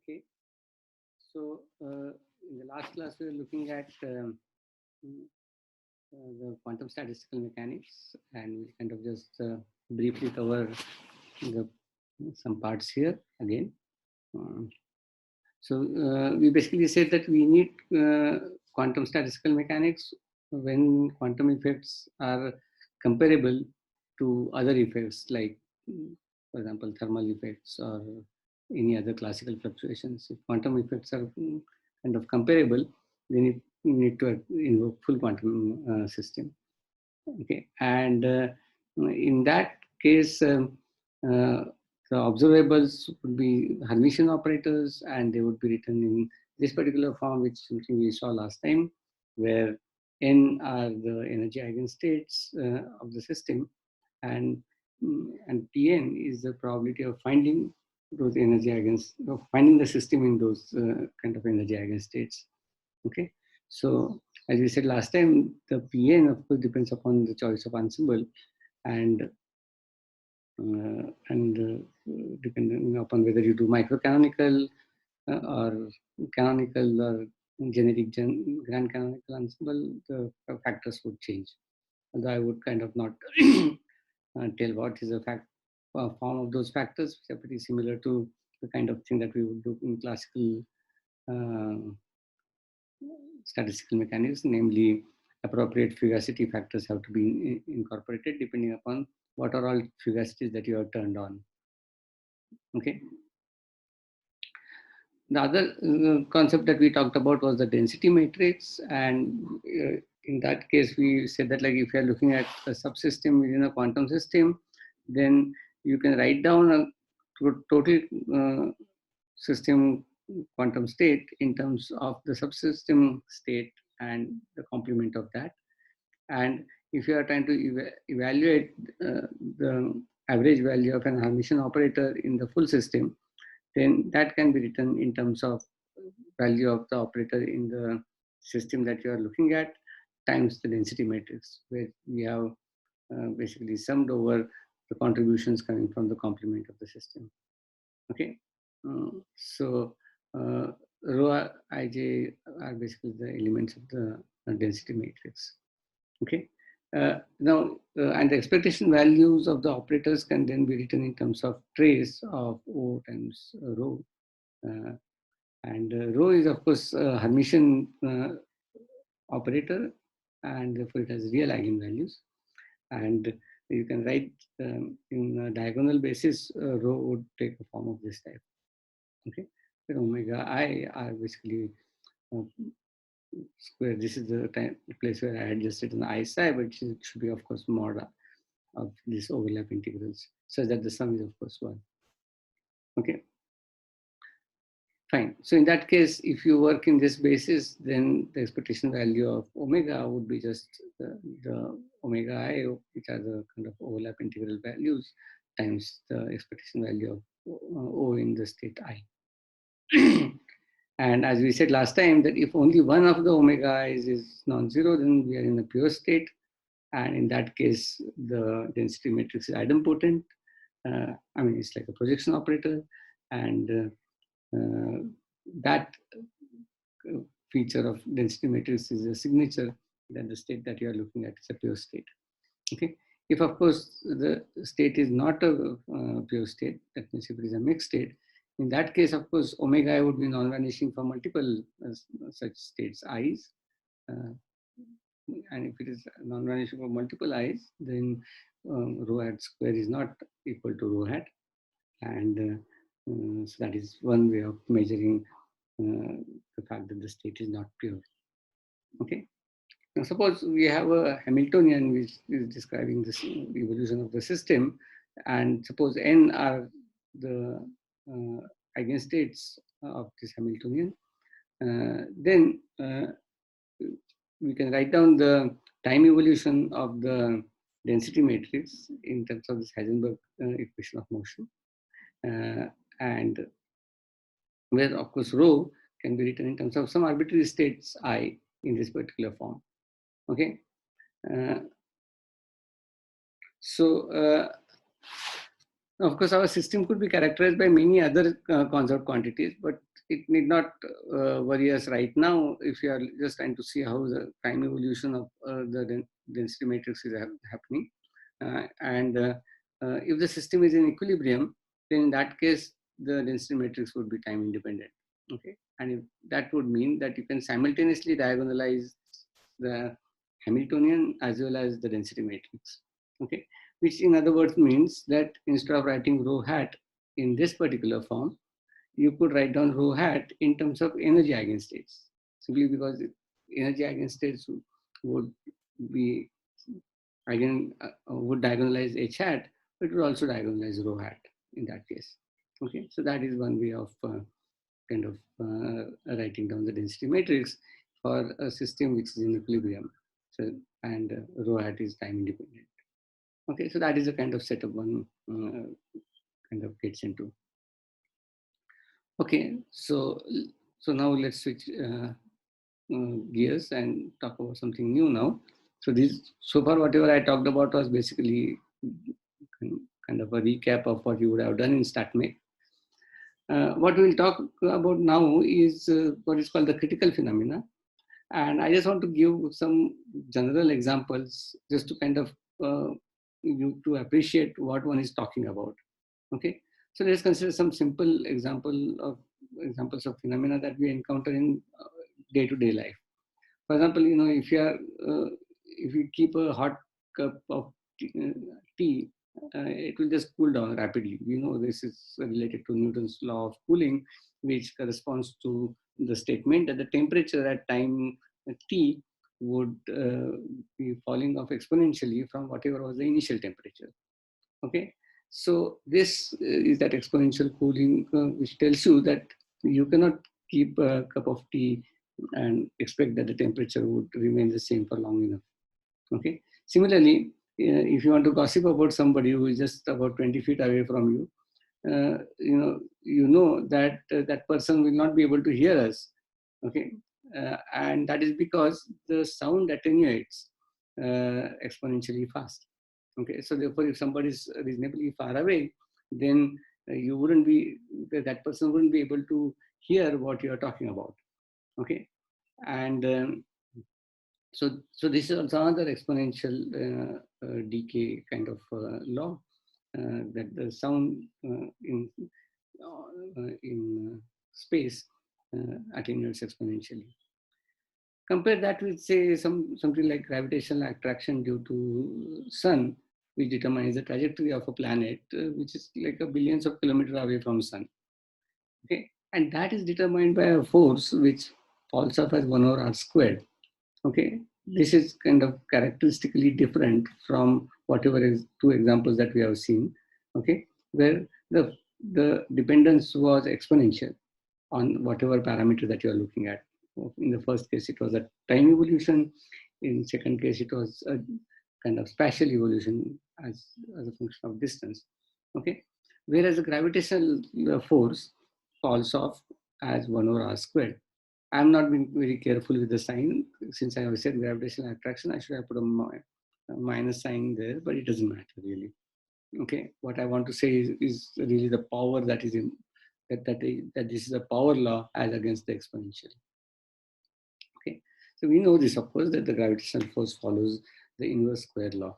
Okay, so in the last class we were looking at the quantum statistical mechanics, and we kind of just briefly cover some parts here again. We basically said that we need quantum statistical mechanics when quantum effects are comparable to other effects, like, for example, thermal effects or any other classical fluctuations. If quantum effects are kind of comparable, then you need to invoke full quantum system. Okay, and in that case, the observables would be Hermitian operators, and they would be written in this particular form, which something we saw last time, where n are the energy eigenstates of the system, and Pn is the probability of finding those energy of finding the system in those kind of energy eigenstates. Okay, so as we said last time, the Pn of course depends upon the choice of ensemble, and depending upon whether you do microcanonical or canonical or generic grand canonical ensemble, the factors would change. Although I would kind of not tell what is the form of those factors, which are pretty similar to the kind of thing that we would do in classical statistical mechanics, namely appropriate fugacity factors have to be incorporated depending upon what are all fugacities that you have turned on. Okay. The other concept that we talked about was the density matrix, and in that case we said that, like, if you are looking at a subsystem within a quantum system, then you can write down a total system quantum state in terms of the subsystem state and the complement of that. And if you are trying to evaluate the average value of an Hermitian operator in the full system, then that can be written in terms of value of the operator in the system that you are looking at times the density matrix, where we have basically summed over the contributions coming from the complement of the system. Okay, so rho ij are basically the elements of the density matrix. Okay, now and the expectation values of the operators can then be written in terms of trace of O times rho, and rho is of course a Hermitian operator, and therefore it has real eigenvalues, and you can write in a diagonal basis rho would take a form of this type. Okay, then omega I are basically square. This is the place where I had just written I psi, but it should be of course mod of these overlap integrals, such that the sum is of course 1. Okay, fine. So in that case, if you work in this basis, then the expectation value of omega would be just the omega I, which are the kind of overlap integral values, times the expectation value of O in the state I. And as we said last time, that if only one of the omega i's is non-zero, then we are in a pure state. And in that case, the density matrix is idempotent. I mean, it's like a projection operator. And that feature of density matrix is a signature that the state that you are looking at is a pure state. Okay. If, of course, the state is not a pure state, that means if it is a mixed state, in that case, of course, omega I would be non-vanishing for multiple such states i's. And if it is non-vanishing for multiple i's, then rho hat square is not equal to rho hat. And so that is one way of measuring the fact that the state is not pure. Okay. Now suppose we have a Hamiltonian which is describing this evolution of the system, and suppose n are the eigenstates of this Hamiltonian, then we can write down the time evolution of the density matrix in terms of this Heisenberg equation of motion, and where of course rho can be written in terms of some arbitrary states I in this particular form. Okay. Of course, our system could be characterized by many other conserved quantities, but it need not worry us right now if you are just trying to see how the time evolution of the density matrix is happening. If the system is in equilibrium, then in that case, the density matrix would be time independent. Okay, and if that would mean that you can simultaneously diagonalize the Hamiltonian as well as the density matrix. Okay, which in other words means that instead of writing rho hat in this particular form, you could write down rho hat in terms of energy eigenstates, simply because energy eigenstates would be would diagonalize h hat, but it would also diagonalize rho hat in that case. Okay, so that is one way of kind of writing down the density matrix for a system which is in equilibrium. So, and rho hat is time independent. Okay, so that is the kind of setup one kind of gets into. Okay, so now let's switch gears and talk about something new now. So so far whatever I talked about was basically kind of a recap of what you would have done in StatMech. What we'll talk about now is what is called the critical phenomena. And I just want to give some general examples just to kind of you to appreciate what one is talking about. Okay, so let's consider some simple examples of phenomena that we encounter in day-to-day life. For example, if you keep a hot cup of tea, it will just cool down rapidly. We know this is related to Newton's law of cooling, which corresponds to the statement that the temperature at time t would be falling off exponentially from whatever was the initial temperature. Okay, so this is that exponential cooling, which tells you that you cannot keep a cup of tea and expect that the temperature would remain the same for long enough. Okay. Similarly, if you want to gossip about somebody who is just about 20 feet away from you, you know that that person will not be able to hear us. Okay, and that is because the sound attenuates exponentially fast. Okay, so therefore, if somebody is reasonably far away, then you wouldn't be that person wouldn't be able to hear what you are talking about. Okay, and so this is also another exponential decay kind of law that the sound in space attenuates exponentially. Compare that with, say, something like gravitational attraction due to sun, which determines the trajectory of a planet, which is like a billions of kilometers away from sun. Okay, and that is determined by a force which falls off as 1 over r squared. Okay, this is kind of characteristically different from whatever is two examples that we have seen. Okay, where the dependence was exponential on whatever parameter that you are looking at. In the first case, it was a time evolution. In second case, it was a kind of spatial evolution as a function of distance. Okay, whereas the gravitational force falls off as 1 over r squared. I'm not being very careful with the sign. Since I have said gravitational attraction, I should have put a minus sign there, but it doesn't matter really. Okay, what I want to say is really the power that is in that this is a power law as against the exponential. Okay, so we know this, of course, that the gravitational force follows the inverse square law.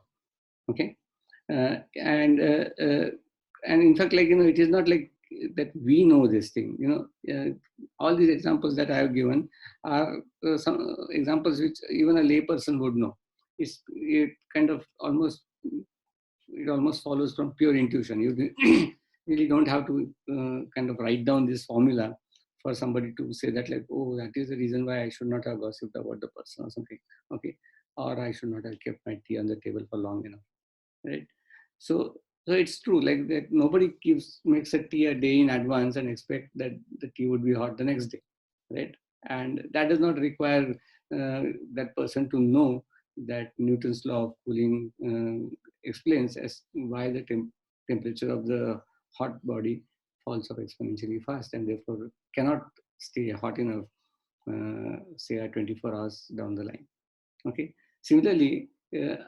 Okay, and in fact, like, it is not like that we know this thing. All these examples that I have given are some examples which even a layperson would know. It kind of almost follows from pure intuition. You really don't have to kind of write down this formula for somebody to say that, like, oh, that is the reason why I should not have gossiped about the person or something. Okay, or I should not have kept my tea on the table for long enough. Right? So it's true, like that nobody makes a tea a day in advance and expect that the tea would be hot the next day, right? And that does not require that person to know that Newton's law of cooling explains as why the temperature of the hot body falls off exponentially fast and therefore cannot stay hot enough, say at 24 hours down the line. Okay. Similarly,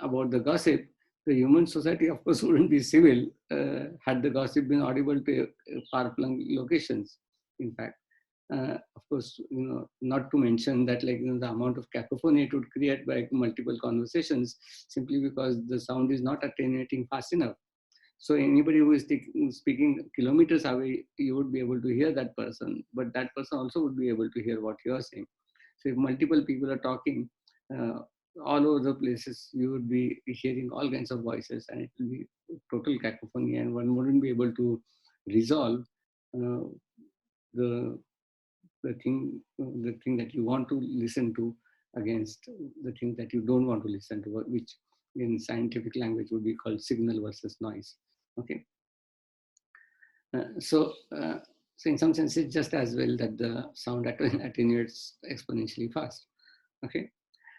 about the gossip, the human society, of course, wouldn't be civil had the gossip been audible to far-flung locations, in fact. Of course, not to mention that the amount of cacophony it would create by multiple conversations, simply because the sound is not attenuating fast enough. So anybody who is speaking kilometers away, you would be able to hear that person, but that person also would be able to hear what you are saying. So if multiple people are talking uh, all over the places, you would be hearing all kinds of voices, and it will be total cacophony, and one wouldn't be able to resolve uh, the the thing that you want to listen to against the thing that you don't want to listen to, which in scientific language would be called signal versus noise. Okay. So in some sense, it's just as well that the sound attenuates exponentially fast. Okay.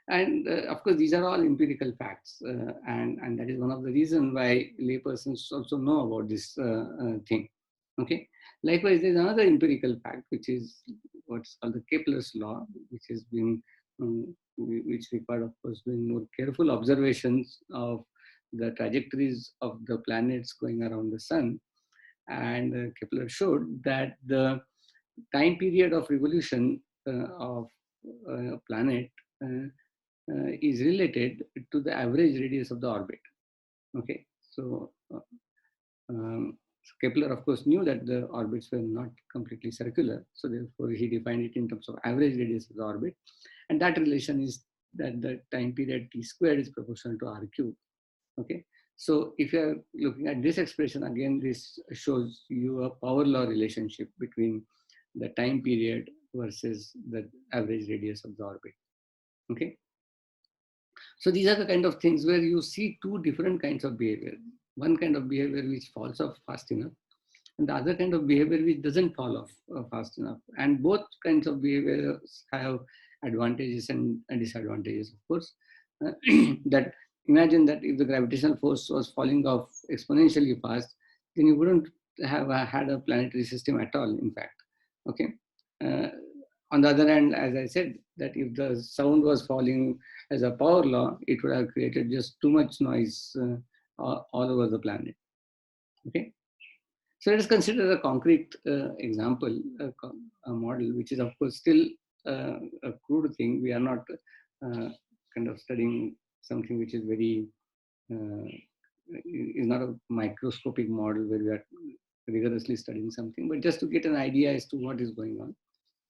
And of course, these are all empirical facts, and that is one of the reasons why laypersons also know about this thing. Okay. Likewise, there's another empirical fact, which is what's called the Kepler's law, which has been which required, of course, doing more careful observations of the trajectories of the planets going around the sun. And Kepler showed that the time period of revolution of a planet is related to the average radius of the orbit. Okay, so Kepler, of course, knew that the orbits were not completely circular, so therefore he defined it in terms of average radius of the orbit, and that relation is that the time period t squared is proportional to r cubed. Okay, so if you are looking at this expression again, this shows you a power law relationship between the time period versus the average radius of the orbit. Okay. So these are the kind of things where you see two different kinds of behavior. One kind of behavior which falls off fast enough, and the other kind of behavior which doesn't fall off fast enough. And both kinds of behaviors have advantages and disadvantages, of course. That imagine that if the gravitational force was falling off exponentially fast, then you wouldn't have had a planetary system at all, in fact. Okay. Uh, on the other hand, as I said, that if the sound was falling as a power law, it would have created just too much noise all over the planet. Okay. So let us consider a concrete example, a model, which is of course still a crude thing. We are not kind of studying something which is very, is not a microscopic model where we are rigorously studying something, but just to get an idea as to what is going on.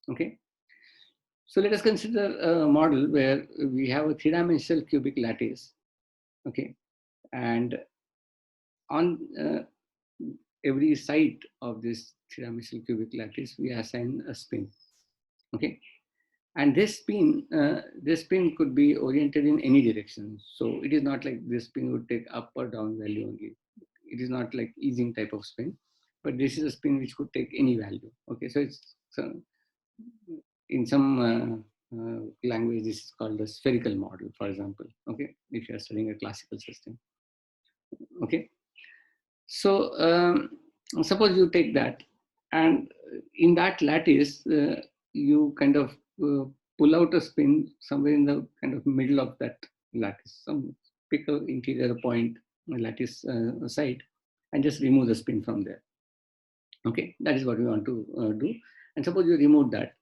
Okay. So let us consider a model where we have a three-dimensional cubic lattice. Okay. And on every side of this three-dimensional cubic lattice, we assign a spin. Okay, and this spin could be oriented in any direction. So it is not like this spin would take up or down value only. It is not like easing type of spin, but this is a spin which could take any value. Okay, so it's in some language this is called the spherical model, for example. Okay, if you are studying a classical system. Okay. So suppose you take that, and in that lattice, you kind of pull out a spin somewhere in the kind of middle of that lattice. Pick an interior point, a lattice side, and just remove the spin from there. Okay, that is what we want to do. And suppose you remove that,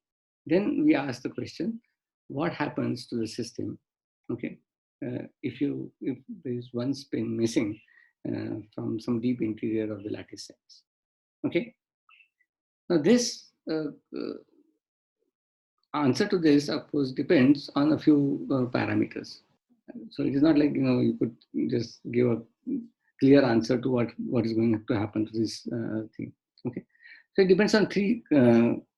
then we ask the question, what happens to the system? Okay, if there is one spin missing from some deep interior of the lattice size. Okay. Now this answer to this, of course, depends on a few parameters. So it is not like you could just give a clear answer to what is going to happen to this thing. Okay. So it depends on three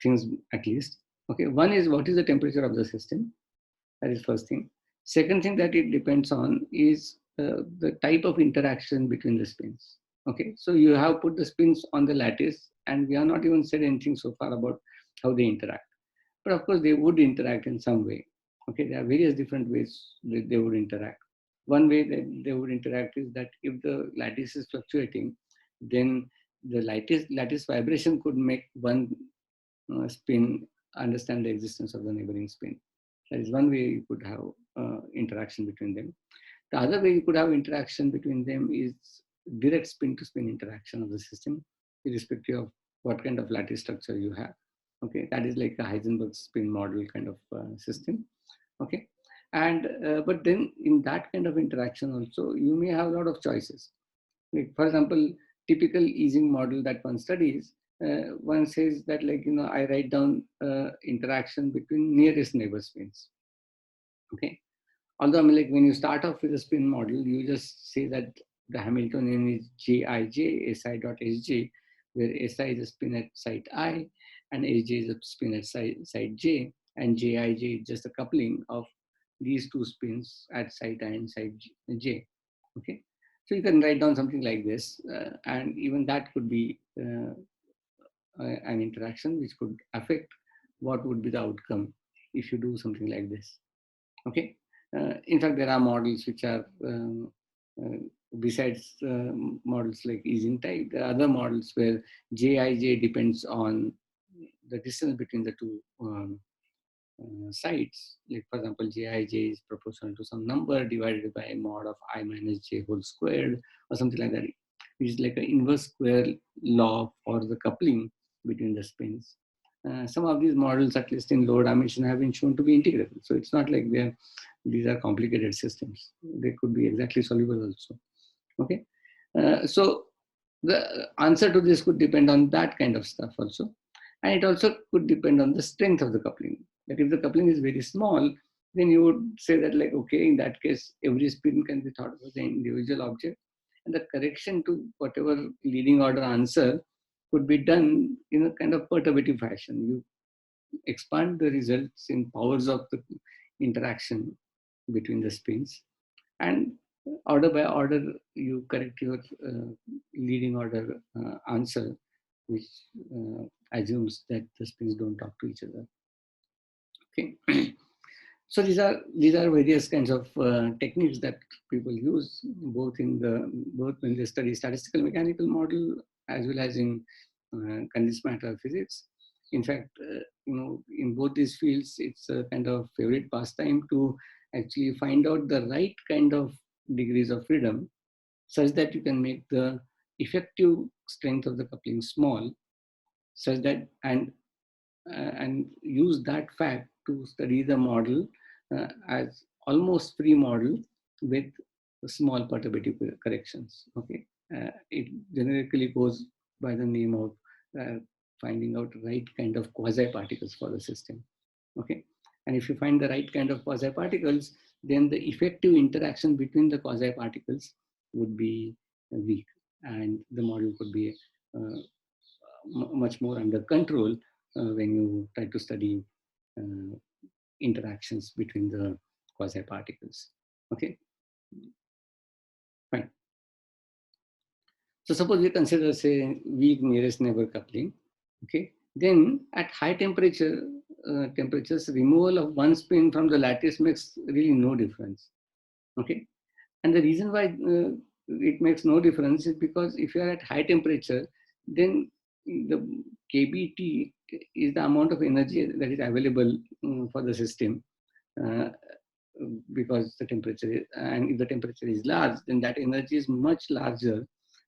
things at least. Okay. One is what is the temperature of the system. That is first thing. Second thing that it depends on is the type of interaction between the spins. Okay, so you have put the spins on the lattice, and we have not even said anything so far about how they interact. But of course, they would interact in some way. Okay, there are various different ways that they would interact. One way that they would interact is that if the lattice is fluctuating, then the lattice vibration could make one spin understand the existence of the neighboring spin. That is one way you could have interaction between them. The other way you could have interaction between them is direct spin to spin interaction of the system, irrespective of what kind of lattice structure you have. Okay, that is like a Heisenberg spin model kind of system. Okay, and but then in that kind of interaction also, you may have a lot of choices. Like for example, typical Ising model that one studies, one says that like, I write down interaction between nearest neighbor spins. Okay, although I mean, like when you start off with a spin model, you just say that the Hamiltonian is Jij, Si dot Sj, where Si is a spin at site I and Sj is a spin at site J, and Jij is just a coupling of these two spins at site I and site J. Okay, so you can write down something like this, and even that could be an interaction which could affect what would be the outcome if you do something like this. Okay. In fact, there are models which are uh, besides models like Ising type. There are other models where Jij depends on the distance between the two sides. Like for example, Jij is proportional to some number divided by mod of I minus j whole squared or something like that, which is like an inverse square law for the coupling between the spins. Some of these models, at least in lower dimension, have been shown to be integrable. So it's not like these are complicated systems. They could be exactly soluble also. Okay. So the answer to this could depend on that kind of stuff also. And it also could depend on the strength of the coupling. That if the coupling is very small, then you would say that like, okay, in that case, every spin can be thought of as an individual object. And the correction to whatever leading order answer could be done in a kind of perturbative fashion. You expand the results in powers of the interaction between the spins, and order by order you correct your leading order answer, which assumes that the spins don't talk to each other. Okay. So these are various kinds of techniques that people use both when they study statistical mechanical model as well as in condensed matter physics. In fact, in both these fields, it's a kind of favorite pastime to actually find out the right kind of degrees of freedom such that you can make the effective strength of the coupling small, such that and use that fact to study the model as almost free model with small perturbative corrections. Okay, it generically goes by the name of finding out right kind of quasi particles for the system. Okay, and if you find the right kind of quasi particles, then the effective interaction between the quasi particles would be weak, and the model could be much more under control when you try to study uh, interactions between the quasi particles. Okay, fine. So suppose we consider, say, weak nearest neighbor coupling. Okay, then at high temperatures, removal of one spin from the lattice makes really no difference. Okay, and the reason why it makes no difference is because if you are at high temperature, then the kBT is the amount of energy that is available for the system, uh, because the temperature is, and if the temperature is large, then that energy is much larger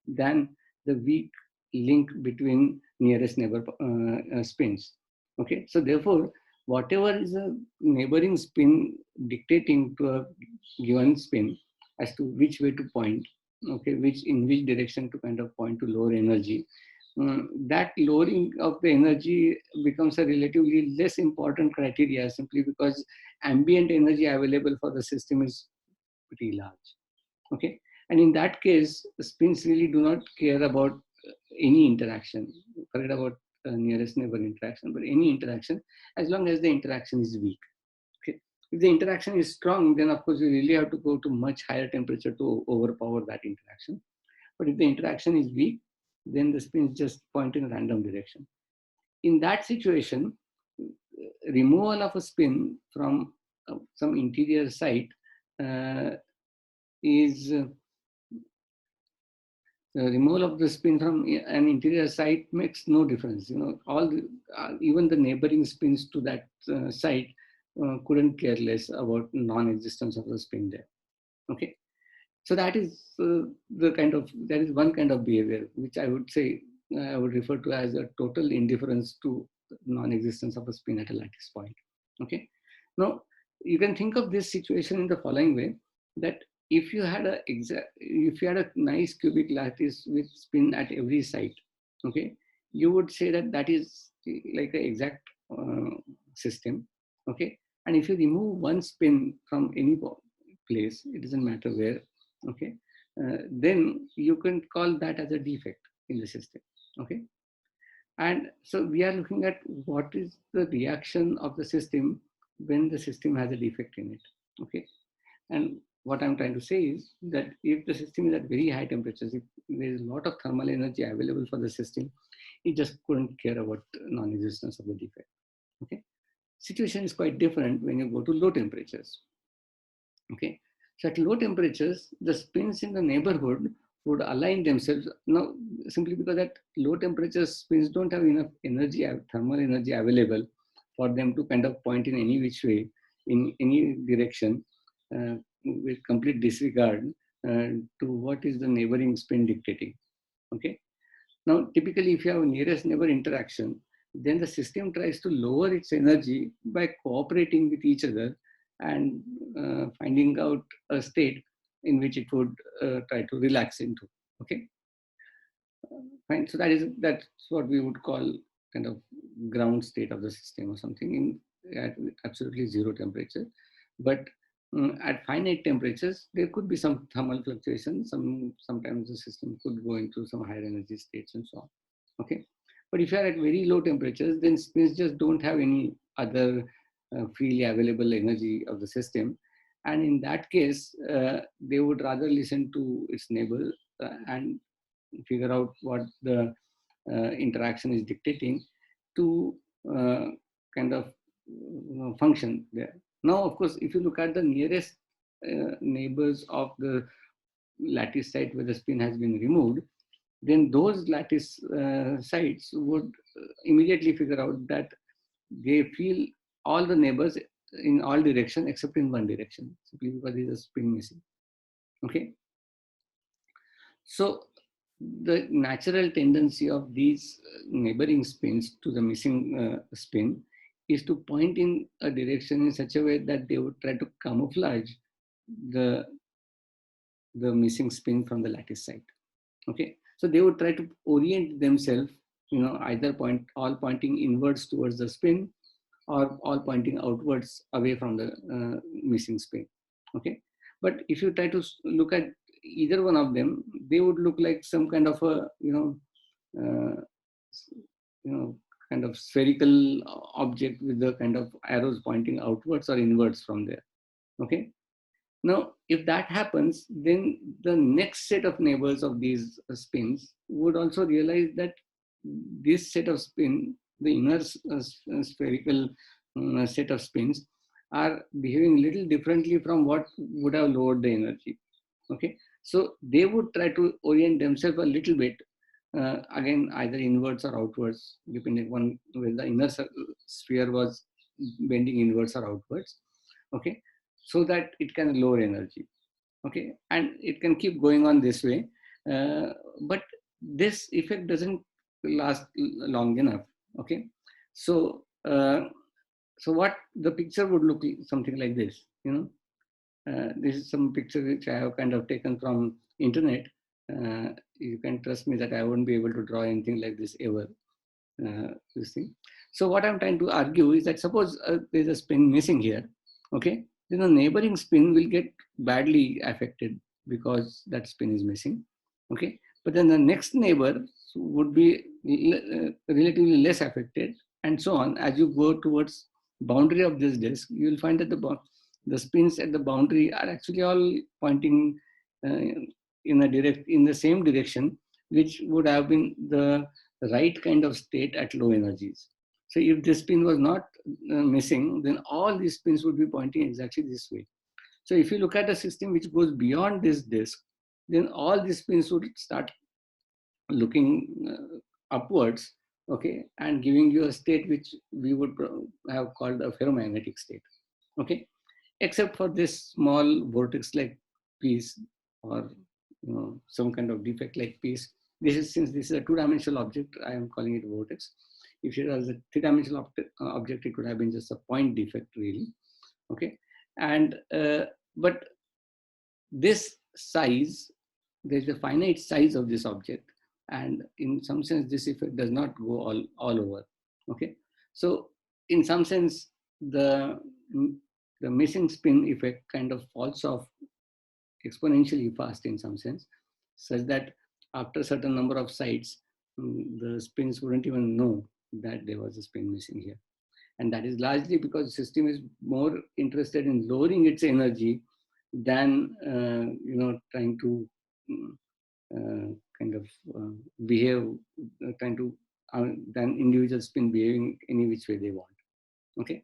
than the weak link between nearest neighbor spins. Okay, so therefore, whatever is a neighboring spin dictating to a given spin as to which way to point, okay, in which direction to kind of point to lower energy, that lowering of the energy becomes a relatively less important criteria simply because ambient energy available for the system is pretty large. Okay, and in that case, the spins really do not care about any interaction. Forget about nearest neighbor interaction, but any interaction, as long as the interaction is weak. Okay, if the interaction is strong, then of course you really have to go to much higher temperature to overpower that interaction. But if the interaction is weak, then the spins just point in a random direction. In that situation, removal of a spin from some interior site uh, is the removal of the spin from an interior site makes no difference. All even the neighboring spins to that site couldn't care less about non-existence of the spin there. Okay, so that is one kind of behavior which I would say I would refer to as a total indifference to non-existence of a spin at a lattice point. Okay. Now you can think of this situation in the following way: that if you had a nice cubic lattice with spin at every side, okay, you would say that that is like an exact system. Okay. And if you remove one spin from any place, it doesn't matter where, okay, then you can call that as a defect in the system. Okay. And so we are looking at what is the reaction of the system when the system has a defect in it. Okay. And what I'm trying to say is that if the system is at very high temperatures, if there is a lot of thermal energy available for the system, it just couldn't care about non-existence of the defect. Okay. Situation is quite different when you go to low temperatures. Okay. So at low temperatures, the spins in the neighborhood would align themselves. Now, simply because at low temperatures, spins don't have enough energy, thermal energy available for them to kind of point in any which way, in any direction, with complete disregard to what is the neighboring spin dictating. Okay. Now, typically, if you have a nearest neighbor interaction, then the system tries to lower its energy by cooperating with each other and finding out a state in which it would try to relax into. Okay, fine. So that's what we would call kind of ground state of the system or something at absolutely zero temperature. But at finite temperatures, there could be some thermal fluctuations. Sometimes the system could go into some higher energy states and so on. Okay, but if you are at very low temperatures, then spins just don't have any other freely available energy of the system, and in that case, they would rather listen to its neighbor and figure out what the interaction is dictating to kind of function there. Now, of course, if you look at the nearest neighbors of the lattice site where the spin has been removed, then those lattice sites would immediately figure out that they feel all the neighbors in all direction except in one direction, simply because there is a spin missing. Okay. So the natural tendency of these neighboring spins to the missing spin is to point in a direction in such a way that they would try to camouflage the missing spin from the lattice site. Okay, so they would try to orient themselves, either all pointing inwards towards the spin, or all pointing outwards away from the missing spin. Okay, but if you try to look at either one of them, they would look like some kind of a uh, kind of spherical object with the kind of arrows pointing outwards or inwards from there. Okay. Now, if that happens, then the next set of neighbors of these spins would also realize that this set of spin, the inner spherical set of spins, are behaving a little differently from what would have lowered the energy. Okay, so they would try to orient themselves a little bit, again, either inwards or outwards, depending on whether the inner sphere was bending inwards or outwards. Okay, so that it can lower energy. Okay, and it can keep going on this way, but this effect doesn't last long enough. Okay, so so what the picture would look something like this. This is some picture which I have kind of taken from internet. You can trust me that I won't be able to draw anything like this ever. This thing. So what I'm trying to argue is that suppose there's a spin missing here, okay, then the neighboring spin will get badly affected because that spin is missing, okay. But then the next neighbor would be relatively less affected, and so on. As you go towards boundary of this disk, you will find that the spins at the boundary are actually all pointing in the same direction, which would have been the right kind of state at low energies. So if this spin was not missing, then all these spins would be pointing exactly this way. So if you look at a system which goes beyond this disk, then all these spins would start looking upwards, okay, and giving you a state which we would have called a ferromagnetic state, okay, except for this small vortex-like piece, or some kind of defect-like piece. Since this is a two-dimensional object, I am calling it vortex. If it was a three-dimensional object, it could have been just a point defect, really. Okay, and but this size, there's a finite size of this object, and in some sense, this effect does not go all over. Okay, so in some sense, the the missing spin effect kind of falls off exponentially fast in some sense, such that after a certain number of sites, the spins wouldn't even know that there was a spin missing here. And that is largely because the system is more interested in lowering its energy than trying to kind of behave, trying to than individual spin behaving any which way they want. Okay,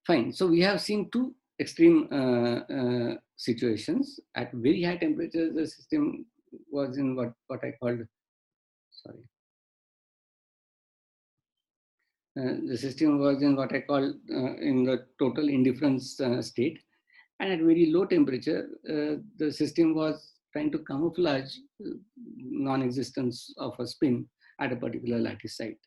fine. So we have seen two extreme situations. At very high temperatures, the system was in what I called, sorry, the system was in what I call in the total indifference state. And at very low temperature, the system was trying to camouflage non-existence of a spin at a particular lattice site.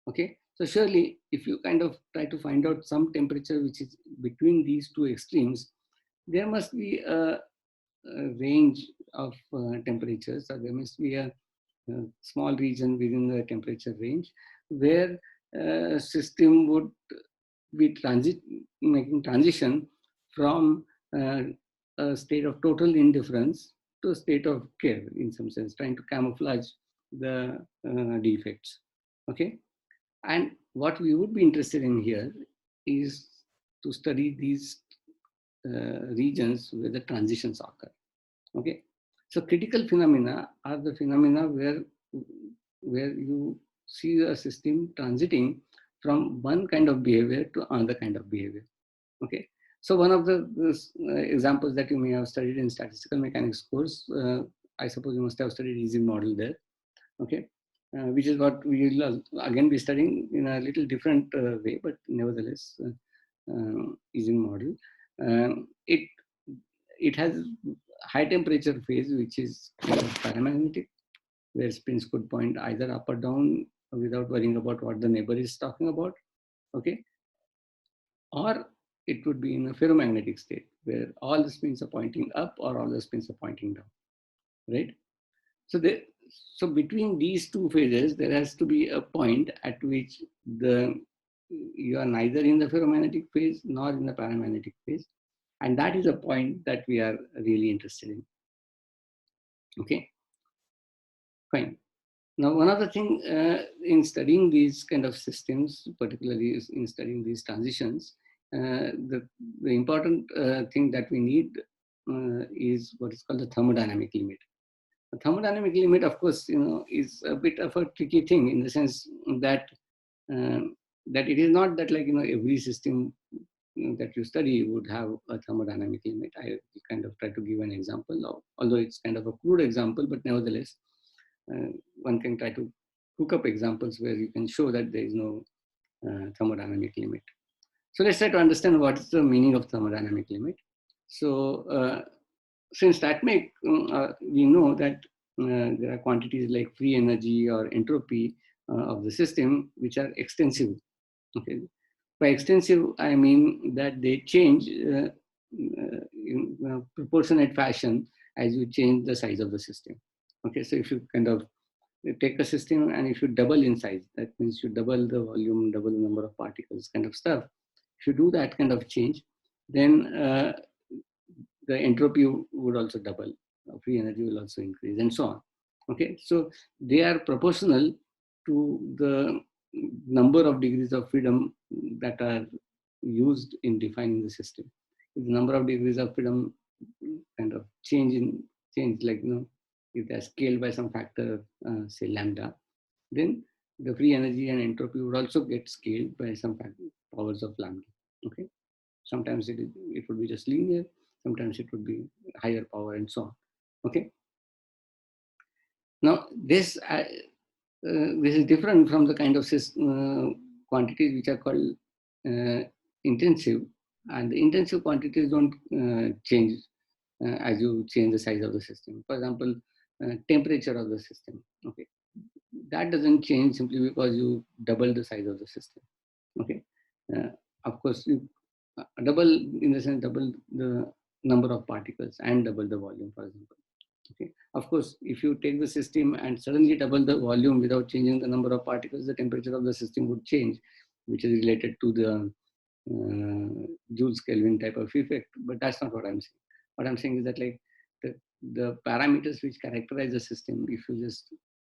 Okay, so surely if you kind of try to find out some temperature which is between these two extremes, there must be a range of temperatures, or there must be a small region within the temperature range where system would be making transition from a state of total indifference to a state of care, in some sense, trying to camouflage the defects. Okay, and what we would be interested in here is to study these regions where the transitions occur. Okay, so critical phenomena are the phenomena where you see a system transiting from one kind of behavior to another kind of behavior. Okay, so one of the examples that you may have studied in statistical mechanics course, I suppose you must have studied Ising model there. Okay, which is what we will again be studying in a little different way, but nevertheless, Ising model. It has high temperature phase, which is paramagnetic, where spins could point either up or down without worrying about what the neighbor is talking about. Okay, or it would be in a ferromagnetic state where all the spins are pointing up or all the spins are pointing down, right? So so between these two phases, there has to be a point at which you are neither in the ferromagnetic phase nor in the paramagnetic phase. And that is a point that we are really interested in. Okay, fine. Now, one other thing in studying these kind of systems, particularly in studying these transitions, the important thing that we need is what is called the thermodynamic limit. The thermodynamic limit, of course, is a bit of a tricky thing in the sense that that it is not that every system that you study would have a thermodynamic limit. I kind of try to give an example, although it's kind of a crude example, but nevertheless, one can try to hook up examples where you can show that there is no thermodynamic limit. So let's try to understand what is the meaning of thermodynamic limit. So since that we know that there are quantities like free energy or entropy of the system which are extensive. Okay, by extensive I mean that they change in proportionate fashion as you change the size of the system. Okay, so if you kind of take a system and if you double in size, that means you double the volume, double the number of particles, kind of stuff. If you do that kind of change, then the entropy would also double, free energy will also increase, and so on. Okay, so they are proportional to the number of degrees of freedom that are used in defining the system. If the number of degrees of freedom kind of change, like if they're scaled by some factor, say lambda, then the free energy and entropy would also get scaled by some powers of lambda. Okay, sometimes it would be just linear, sometimes it would be higher power, and so on. Okay, now this is different from the kind of quantities which are called intensive, and the intensive quantities don't change as you change the size of the system. For example, temperature of the system. Okay, that doesn't change simply because you double the size of the system. Okay, of course you double in the sense double the number of particles and double the volume, for example. Okay, of course, if you take the system and suddenly double the volume without changing the number of particles, the temperature of the system would change, which is related to the Joule's Kelvin type of effect. But that's not what I'm saying. What I'm saying is that like the parameters which characterize the system, if you just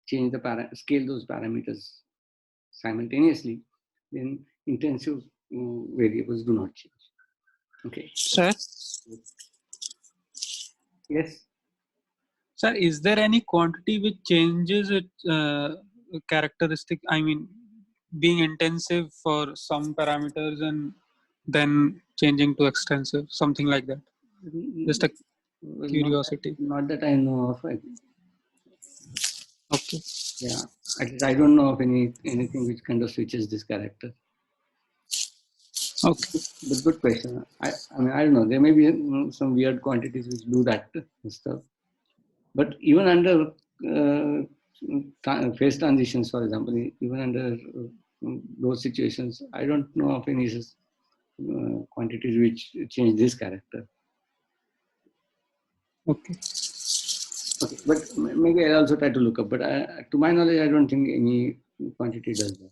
change the scale those parameters simultaneously, then intensive variables do not change. Okay. Sir? Yes. Sir, is there any quantity which changes its characteristic? I mean, being intensive for some parameters and then changing to extensive, something like that. Just a Well, curiosity. not that I know of. Okay. Yeah, at least I don't know of anything which kind of switches this character. Okay. But good question. I mean, I don't know. There may be some weird quantities which do that stuff. But even under phase transitions, for example, even under those situations, I don't know of any quantities which change this character. Okay. Okay, but maybe I'll also try to look up. But to my knowledge, I don't think any quantity does that.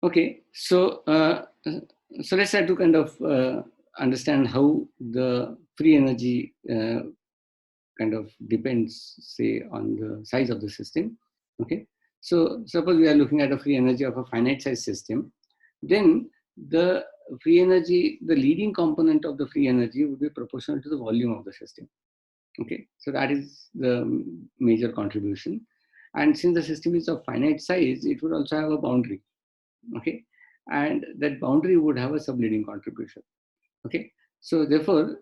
Okay, so let's try to kind of understand how the free energy kind of depends, say, on the size of the system. Okay, so suppose we are looking at a free energy of a finite size system, then the free energy, the leading component of the free energy would be proportional to the volume of the system. Okay, so that is the major contribution. And since the system is of finite size, it would also have a boundary. Okay, and that boundary would have a subleading contribution. Okay, so therefore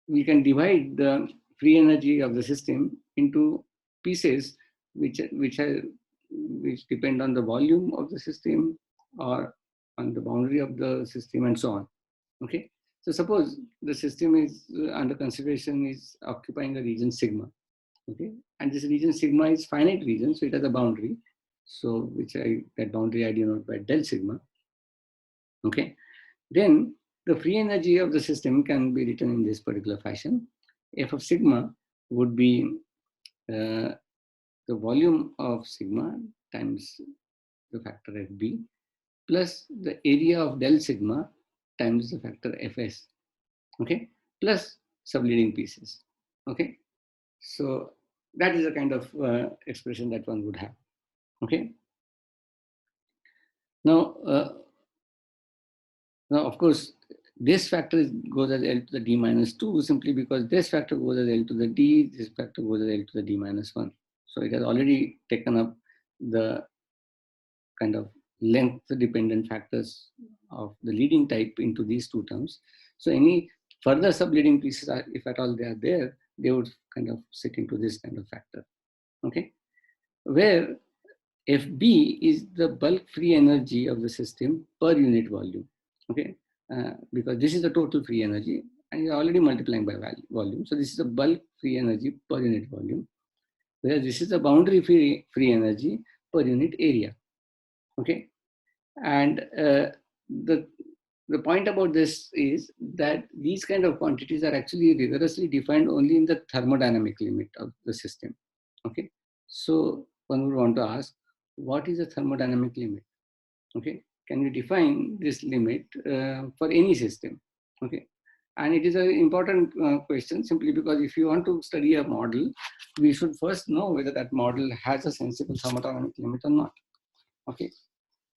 we can divide the free energy of the system into pieces which depend on the volume of the system or on the boundary of the system and so on. Okay, so suppose the system is under consideration is occupying a region sigma. Okay, and this region sigma is finite region, so it has a boundary. So that boundary I denote by del sigma. Okay, then the free energy of the system can be written in this particular fashion. F of sigma would be the volume of sigma times the factor Fb plus the area of del sigma times the factor Fs. Okay, plus subleading pieces. Okay, so that is a kind of expression that one would have. Okay. Now, of course, this factor goes as L to the d minus 2 simply because this factor goes as L to the d, this factor goes as L to the d minus 1. So it has already taken up the kind of length dependent factors of the leading type into these two terms. So any further subleading pieces, if at all they are there, they would kind of sit into this kind of factor. Okay, where FB is the bulk free energy of the system per unit volume. Okay, because this is the total free energy and you're already multiplying by volume. So this is the bulk free energy per unit volume, whereas this is the boundary free energy per unit area. Okay, and the point about this is that these kind of quantities are actually rigorously defined only in the thermodynamic limit of the system. Okay, so one would want to ask, what is the thermodynamic limit? Okay, can you define this limit for any system? Okay, and it is an important question simply because if you want to study a model, we should first know whether that model has a sensible thermodynamic limit or not. Okay,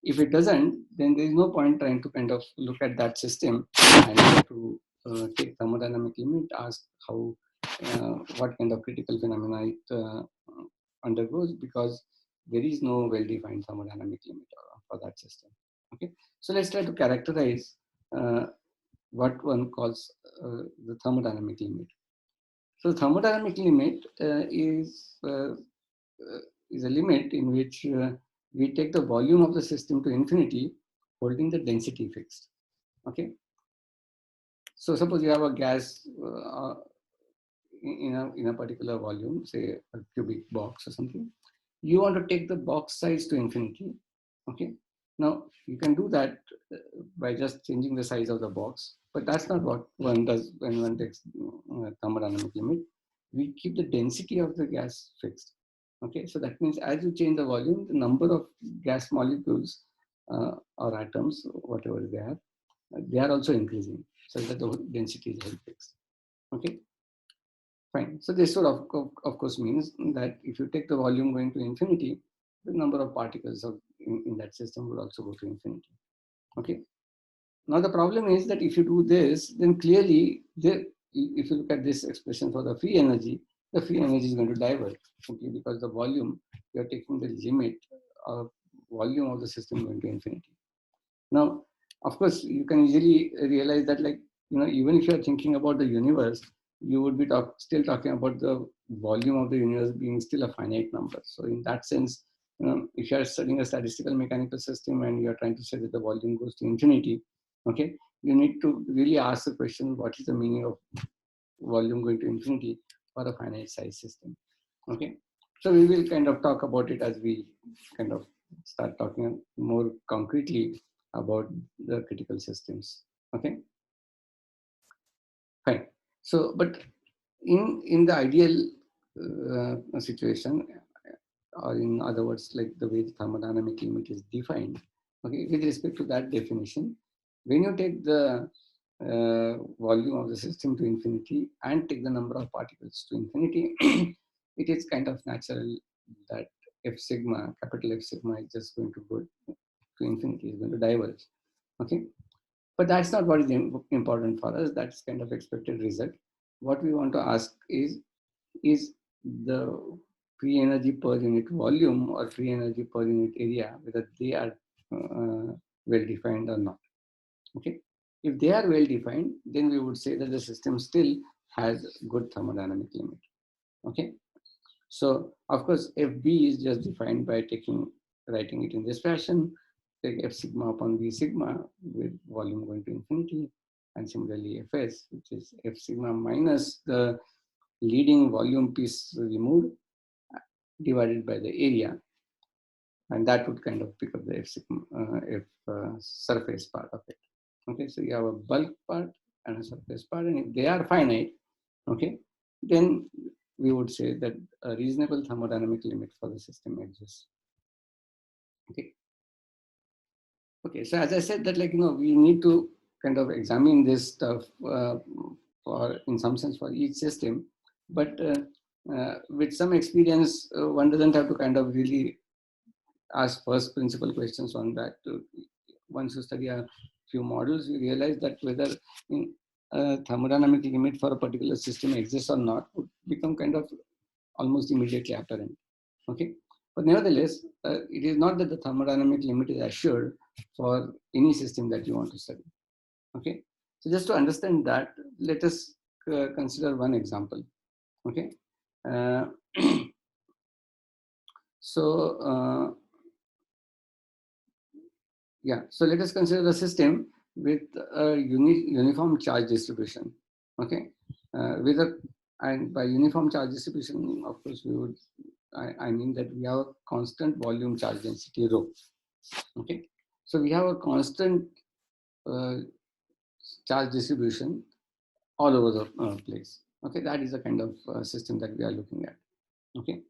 if it doesn't, then there is no point trying to kind of look at that system and try to take thermodynamic limit, ask how, what kind of critical phenomena it undergoes, because there is no well-defined thermodynamic limit for that system. Okay, so let's try to characterize what one calls the thermodynamic limit. So thermodynamic limit is a limit in which we take the volume of the system to infinity, holding the density fixed. Okay. So suppose you have a gas in a particular volume, say a cubic box or something, you want to take the box size to infinity. Okay. Now you can do that by just changing the size of the box, but that's not what one does when one takes thermodynamic limit. We keep the density of the gas fixed. Okay, so that means as you change the volume, the number of gas molecules or atoms, whatever they are also increasing, so that the density is held fixed. Okay, fine. So this would of course means that if you take the volume going to infinity, the number of particles in that system would also go to infinity. Okay. Now the problem is that if you do this, then clearly, if you look at this expression for the free energy is going to diverge, okay, because the volume, you are taking the limit of volume of the system going to infinity. Now, of course, you can easily realize that, like, even if you are thinking about the universe, you would be still talking about the volume of the universe being still a finite number. So in that sense, if you are studying a statistical mechanical system and you are trying to say that the volume goes to infinity, okay, you need to really ask the question, what is the meaning of volume going to infinity for a finite size system? Okay, so we will kind of talk about it as we kind of start talking more concretely about the critical systems. Okay, fine. So, but in the ideal situation, or in other words, like the way the thermodynamic limit is defined, okay, with respect to that definition, when you take the volume of the system to infinity and take the number of particles to infinity, it is kind of natural that F sigma, capital F sigma, is just going to go to infinity, is going to diverge. Okay, but that's not what is important for us. That's kind of expected result. What we want to ask is the free energy per unit volume or free energy per unit area, whether they are well defined or not. Okay, if they are well defined, then we would say that the system still has good thermodynamic limit. Okay, so of course FB is just defined by writing it in this fashion. Take F sigma upon V sigma with volume going to infinity, and similarly Fs, which is F sigma minus the leading volume piece removed divided by the area, and that would kind of pick up the F sigma, surface part of it. Okay, so you have a bulk part and a surface part, and if they are finite, okay, then we would say that a reasonable thermodynamic limit for the system exists. Okay. Okay, so as I said that, like, we need to kind of examine this stuff for, in some sense, for each system, but with some experience, one doesn't have to kind of really ask first principle questions on that. Once you study a few models, you realize that whether a thermodynamic limit for a particular system exists or not would become kind of almost immediately apparent. Okay, but nevertheless, it is not that the thermodynamic limit is assured for any system that you want to study. Okay, so just to understand that, let us consider one example. Okay, so yeah, so let us consider a system with a uniform charge distribution. Okay, with a, and by uniform charge distribution, of course, we would, I mean that we have a constant volume charge density rho. Okay, so we have a constant charge distribution all over the place. Okay, that is the kind of system that we are looking at. Okay.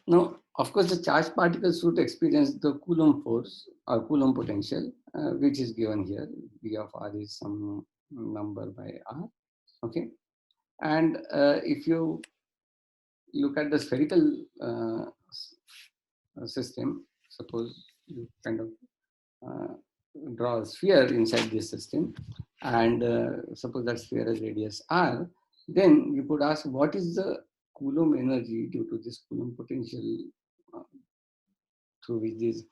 Now, of course, the charged particles would experience the Coulomb force or Coulomb potential, which is given here. V of r is some number by r. Okay, and if you look at the spherical system, suppose you kind of draw a sphere inside this system, and suppose that sphere has radius r, then you could ask what is the Coulomb energy due to this Coulomb potential through which these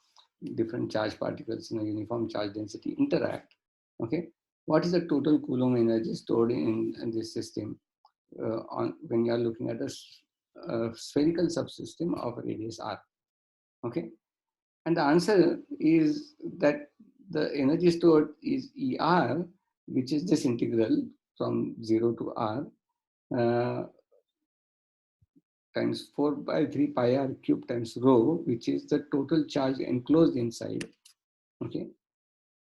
different charge particles in a uniform charge density interact. Okay, what is the total Coulomb energy stored in this system when you are looking at a spherical subsystem of radius r? Okay, and the answer is that the energy stored is ER, which is this integral from 0 to R, uh, times 4 by 3 pi r cube times rho, which is the total charge enclosed inside, okay,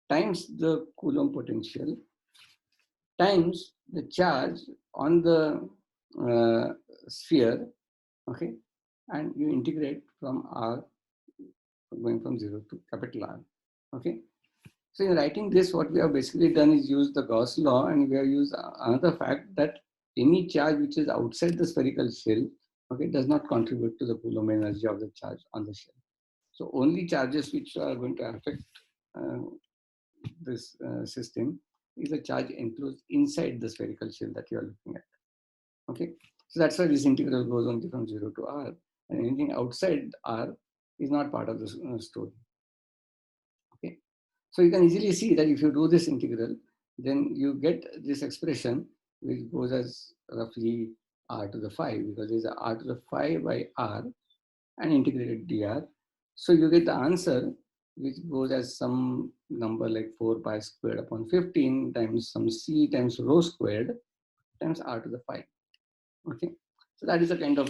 times the Coulomb potential, times the charge on the sphere, okay, and you integrate from r, going from 0 to capital R, okay. So in writing this, what we have basically done is use the Gauss law, and we have used another fact that any charge which is outside the spherical shell, okay, does not contribute to the Coulomb energy of the charge on the shell. So only charges which are going to affect uh, this system is a charge enclosed inside the spherical shell that you are looking at. Okay, so that's why this integral goes only from 0 to r, and anything outside r is not part of the story. Okay, so you can easily see that if you do this integral, then you get this expression which goes as roughly r to the 5, because there's a r to the 5 by r and integrated dr. So you get the answer which goes as some number like 4 pi squared upon 15 times some c times rho squared times r to the 5. Okay, so that is a kind of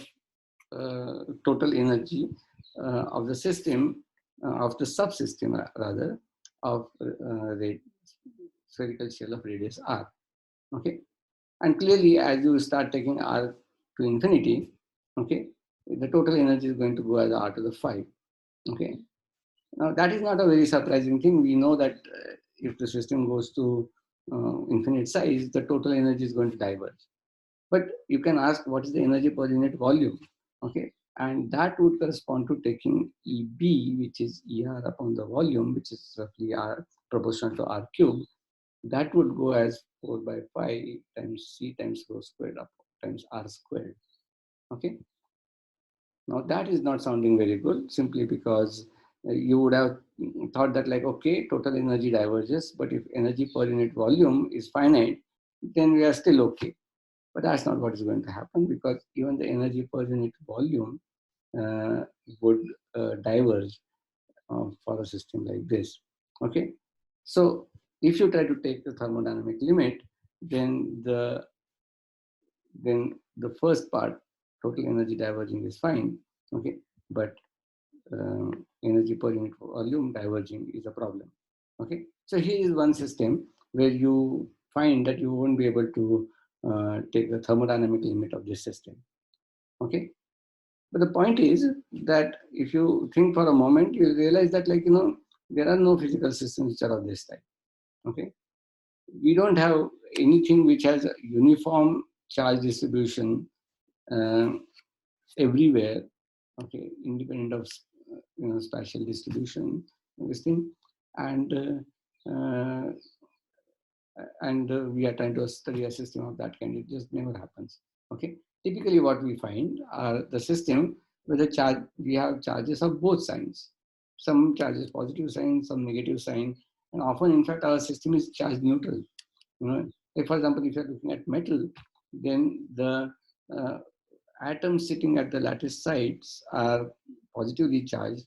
total energy of the system, of the subsystem rather, of spherical shell of radius r. Okay, and clearly as you start taking r to infinity, okay, the total energy is going to go as r to the 5. Okay, now that is not a very surprising thing. We know that if the system goes to infinite size, the total energy is going to diverge. But you can ask what is the energy per unit volume, okay? And that would correspond to taking EB, which is ER upon the volume, which is roughly R proportional to R cube. That would go as 4 by 5 times C times rho squared up times R squared, okay? Now that is not sounding very good, simply because you would have thought that like, okay, total energy diverges, but if energy per unit volume is finite, then we are still okay. But that's not what is going to happen, because even the energy per unit volume uh, would diverge for a system like this. Okay, so if you try to take the thermodynamic limit, then the first part, total energy diverging, is fine. Okay, but energy per unit volume diverging is a problem. Okay, so here is one system where you find that you won't be able to take the thermodynamic limit of this system. Okay, but the point is that if you think for a moment, you realize that, like, there are no physical systems which are of this type. Okay, we don't have anything which has a uniform charge distribution uh, everywhere. Okay, independent of spatial distribution, this thing, and we are trying to study a system of that kind. It just never happens. Okay, typically what we find are the system where the charge, we have charges of both signs. Some charges positive sign, some negative sign, and often, in fact, our system is charge neutral. Like for example, if you're looking at metal, then the uh, atoms sitting at the lattice sites are positively charged,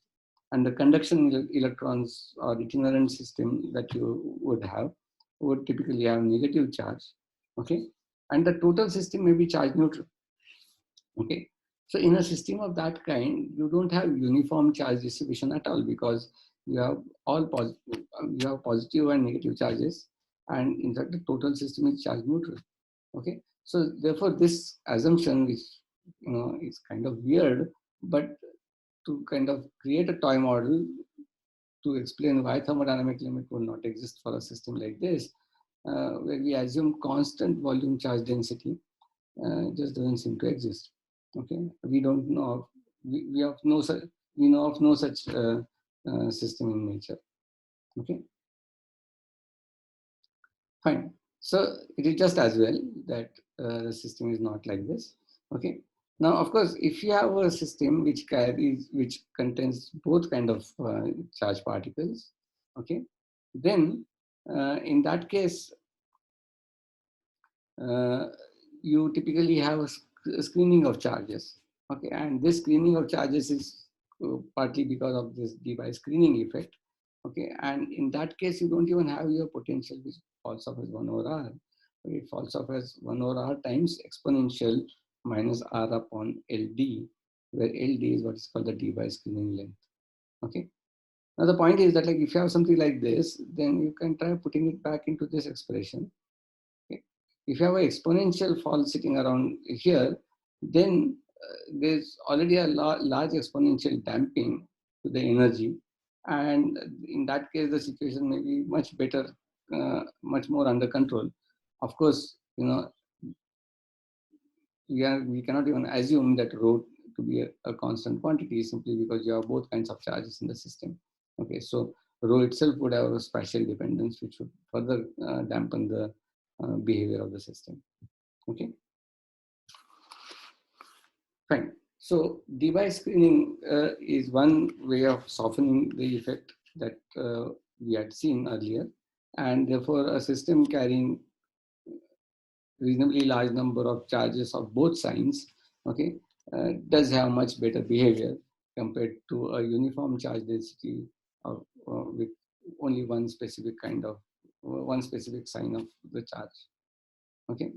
and the conduction electrons or itinerant system that you would have would typically have negative charge. Okay, and the total system may be charge neutral. Okay, so in a system of that kind, you don't have uniform charge distribution at all, because you have all positive, you have positive and negative charges, and in fact the total system is charge neutral. Okay, so therefore this assumption, which is kind of weird, but to kind of create a toy model to explain why thermodynamic limit will not exist for a system like this, where we assume constant volume charge density, just doesn't seem to exist. Okay, we don't know of, we have no such, we know of no such system in nature. Okay, fine. So it is just as well that the system is not like this. Okay. Now, of course, if you have a system which contains both kind of charge particles, okay, then in that case, uh, you typically have a screening of charges. Okay, and this screening of charges is partly because of this Debye screening effect. Okay, and in that case, you don't even have your potential, which falls off as 1 over r, It falls off as 1 over r times exponential minus r upon LD, where LD is what is called the d by screening length. Okay. Now the point is that like if you have something like this, then you can try putting it back into this expression. Okay. If you have an exponential fall sitting around here, then there's already a large exponential damping to the energy, and in that case the situation may be much better, much more under control. Of course, we cannot even assume that rho to be a constant quantity simply because you have both kinds of charges in the system. Okay, so rho itself would have a spatial dependence, which would further dampen the behavior of the system. Okay, fine. So device screening is one way of softening the effect that we had seen earlier, and therefore a system carrying reasonably large number of charges of both signs, okay, does have much better behavior compared to a uniform charge density of, with only one specific kind of, one specific sign of the charge. Okay.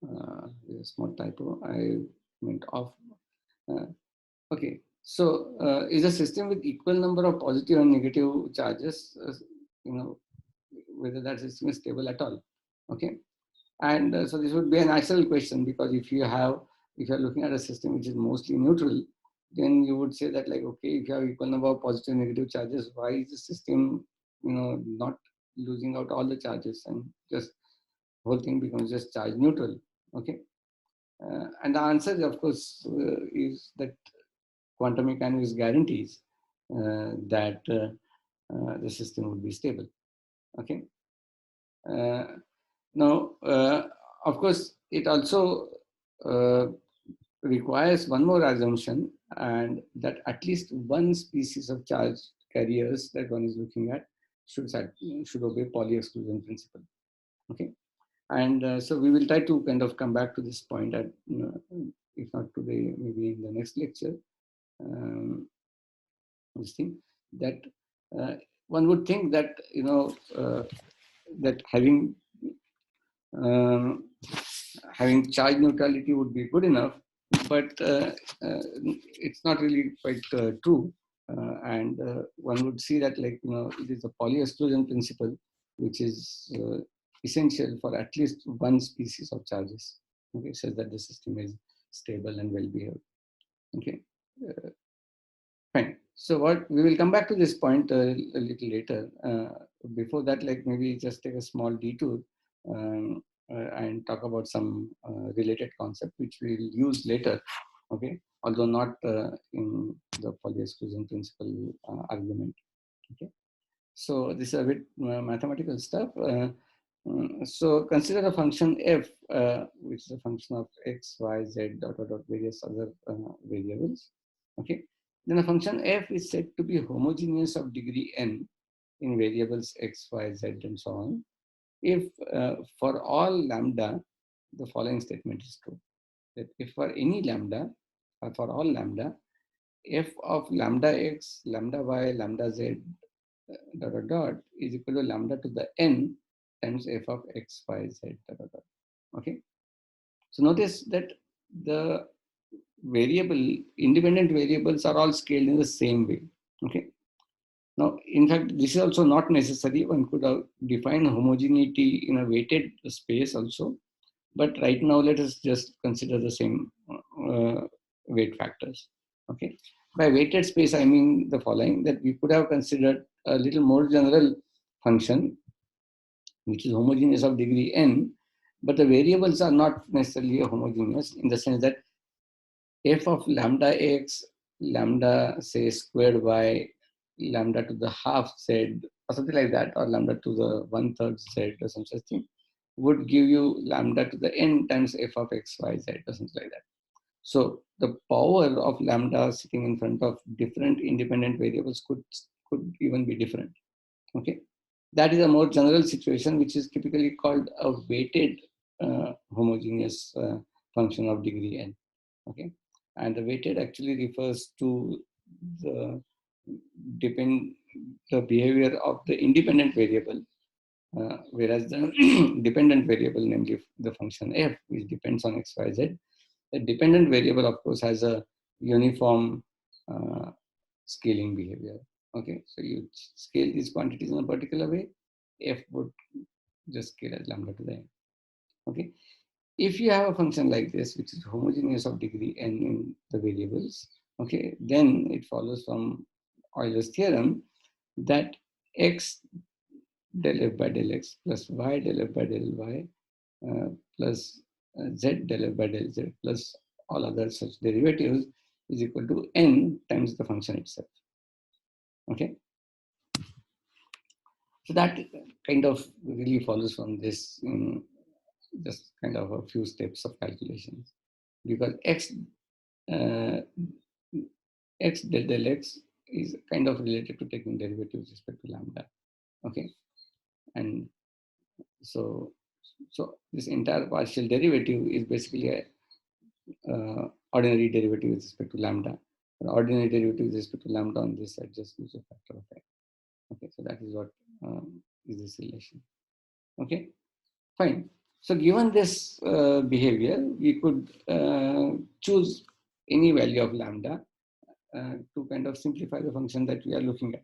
There's a small typo. I meant off. Okay. So is a system with equal number of positive and negative charges, whether that system is stable at all. Okay. And so this would be a natural question, because if you're looking at a system which is mostly neutral, then you would say that like, okay, if you have equal number of positive and negative charges, why is the system, not losing out all the charges, and just whole thing becomes just charge neutral. Okay. And the answer, of course, is that quantum mechanics guarantees that the system would be stable. Okay. Now, of course, it also requires one more assumption, and that at least one species of charge carriers that one is looking at should obey Pauli exclusion principle. Okay, and so we will try to kind of come back to this point at, if not today, maybe in the next lecture. This thing that one would think that that having charge neutrality would be good enough, but it's not really quite true. And one would see that, like, it is a Pauli exclusion principle, which is essential for at least one species of charges. Okay, says that the system is stable and well behaved. Okay, fine. So what we will come back to this point a little later. Before that, like, maybe just take a small detour. And talk about some related concept which we'll use later, okay, although not in the Pauli exclusion principle argument. Okay, so this is a bit mathematical stuff. So consider a function f, which is a function of x, y, z, dot, dot, dot, various other variables. Okay, then a function f is said to be homogeneous of degree n in variables x, y, z, and so on, if for all lambda, the following statement is true: that if for any lambda, or for all lambda, f of lambda x, lambda y, lambda z, dot, dot, dot, is equal to lambda to the n times f of x, y, z, dot, dot, dot. Okay. So notice that the independent variables are all scaled in the same way. Okay. Now, in fact, this is also not necessary. One could define homogeneity in a weighted space also. But right now, let us just consider the same weight factors. Okay. By weighted space, I mean the following: that we could have considered a little more general function, which is homogeneous of degree n, but the variables are not necessarily homogeneous, in the sense that f of lambda x, lambda say squared y, lambda to the half z, or something like that, or lambda to the 1/3 z, or some such thing, would give you lambda to the n times f of x, y, z, or something like that. So the power of lambda sitting in front of different independent variables could even be different. Okay, that is a more general situation, which is typically called a weighted homogeneous function of degree n. Okay, and the weighted actually refers to the behavior of the independent variable whereas the dependent variable, namely the function f, which depends on x, y, z, the dependent variable, of course, has a uniform scaling behavior. Okay, so you scale these quantities in a particular way, f would just scale as lambda to the n. Okay, if you have a function like this, which is homogeneous of degree n in the variables, okay, then it follows from Euler's theorem that x del f by del x plus y del f by del y plus z del f by del z plus all other such derivatives is equal to n times the function itself. Okay, so that kind of really follows from this just kind of a few steps of calculations, because uh, x del x is kind of related to taking derivative with respect to lambda. Okay, and so this entire partial derivative is basically a ordinary derivative with respect to lambda. The ordinary derivative with respect to lambda on this side just gives a factor of x. Okay, so that is what is this relation. Okay, fine. So given this behavior, we could choose any value of lambda to kind of simplify the function that we are looking at.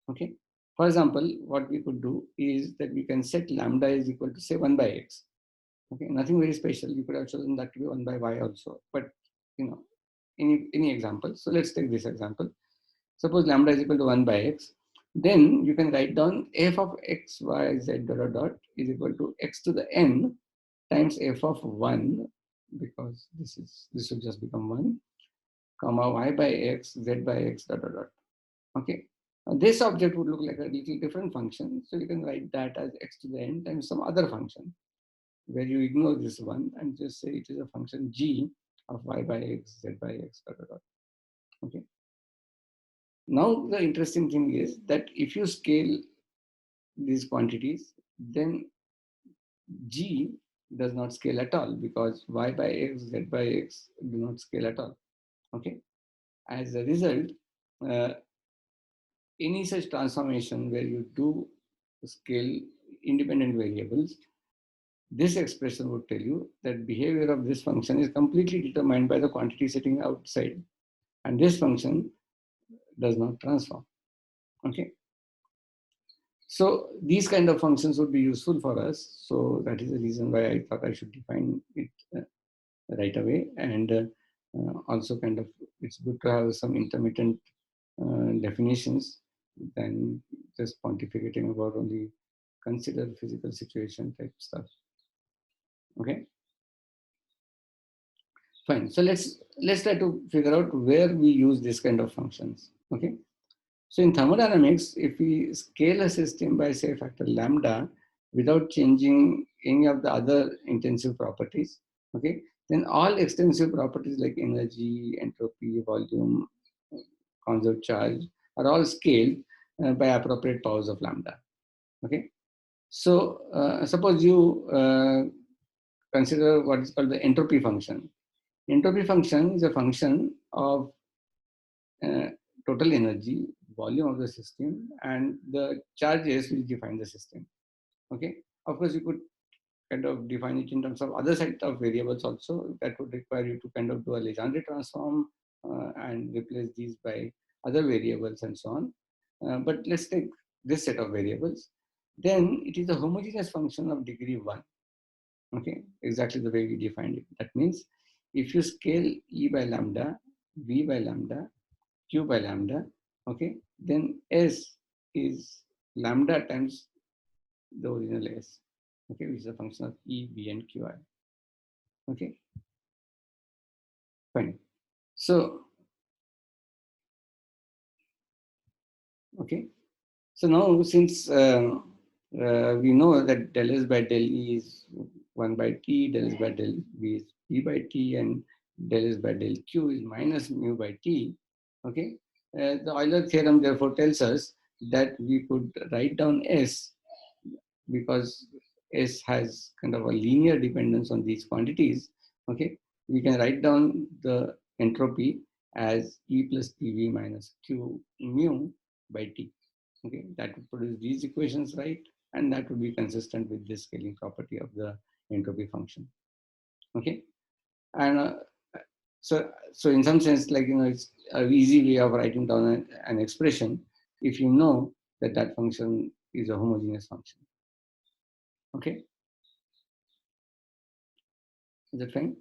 Okay, for example, what we could do is that we can set lambda is equal to say 1 by x. Okay, nothing very special. You could have chosen that to be 1 by y also, but you know, any example. So let's take this example. Suppose lambda is equal to 1 by x. Then you can write down f of x, y, z dot dot dot is equal to x to the n times f of 1, because this will just become 1, comma y by x, z by x dot dot dot. Okay. Now this object would look like a little different function. So you can write that as x to the n times some other function, where you ignore this one and just say it is a function g of y by x, z by x dot dot dot. Okay. Now the interesting thing is that if you scale these quantities, then g does not scale at all, because y by x, z by x do not scale at all. Okay. As a result, uh, any such transformation where you do scale independent variables, this expression would tell you that behavior of this function is completely determined by the quantity sitting outside, and this function does not transform. Okay. So these kind of functions would be useful for us. So that is the reason why I thought I should define it right away. And also kind of, it's good to have some intermittent definitions than just pontificating about only consider physical situation type stuff. Okay, fine. So let's try to figure out where we use this kind of functions. Okay. So in thermodynamics, if we scale a system by say factor lambda without changing any of the other intensive properties, okay, then all extensive properties like energy, entropy, volume, conserved charge are all scaled by appropriate powers of lambda. Okay, so suppose you consider what is called the entropy function. Entropy function is a function of uh, total energy, volume of the system, and the charges which define the system. Okay, of course you could kind of define it in terms of other set of variables also. That would require you to kind of do a Legendre transform and replace these by other variables and so on. But let's take this set of variables. Then it is a homogeneous function of degree 1. Okay, exactly the way we defined it. That means if you scale E by lambda, V by lambda, Q by lambda, okay, then S is lambda times the original S, okay, which is a function of E, V, and Qi. Okay, fine. So, okay, so now since we know that del S by del E is 1 by T, del S by del V is P by T, and del S by del Q is minus mu by T, okay, the Euler theorem therefore tells us that we could write down S, because S has kind of a linear dependence on these quantities. Okay, we can write down the entropy as E plus PV minus Q mu by T. Okay, that would produce these equations, right? and that would be consistent with this scaling property of the entropy function. Okay, and so in some sense, like, it's an easy way of writing down an expression if you know that that function is a homogeneous function. Okay, is that fine?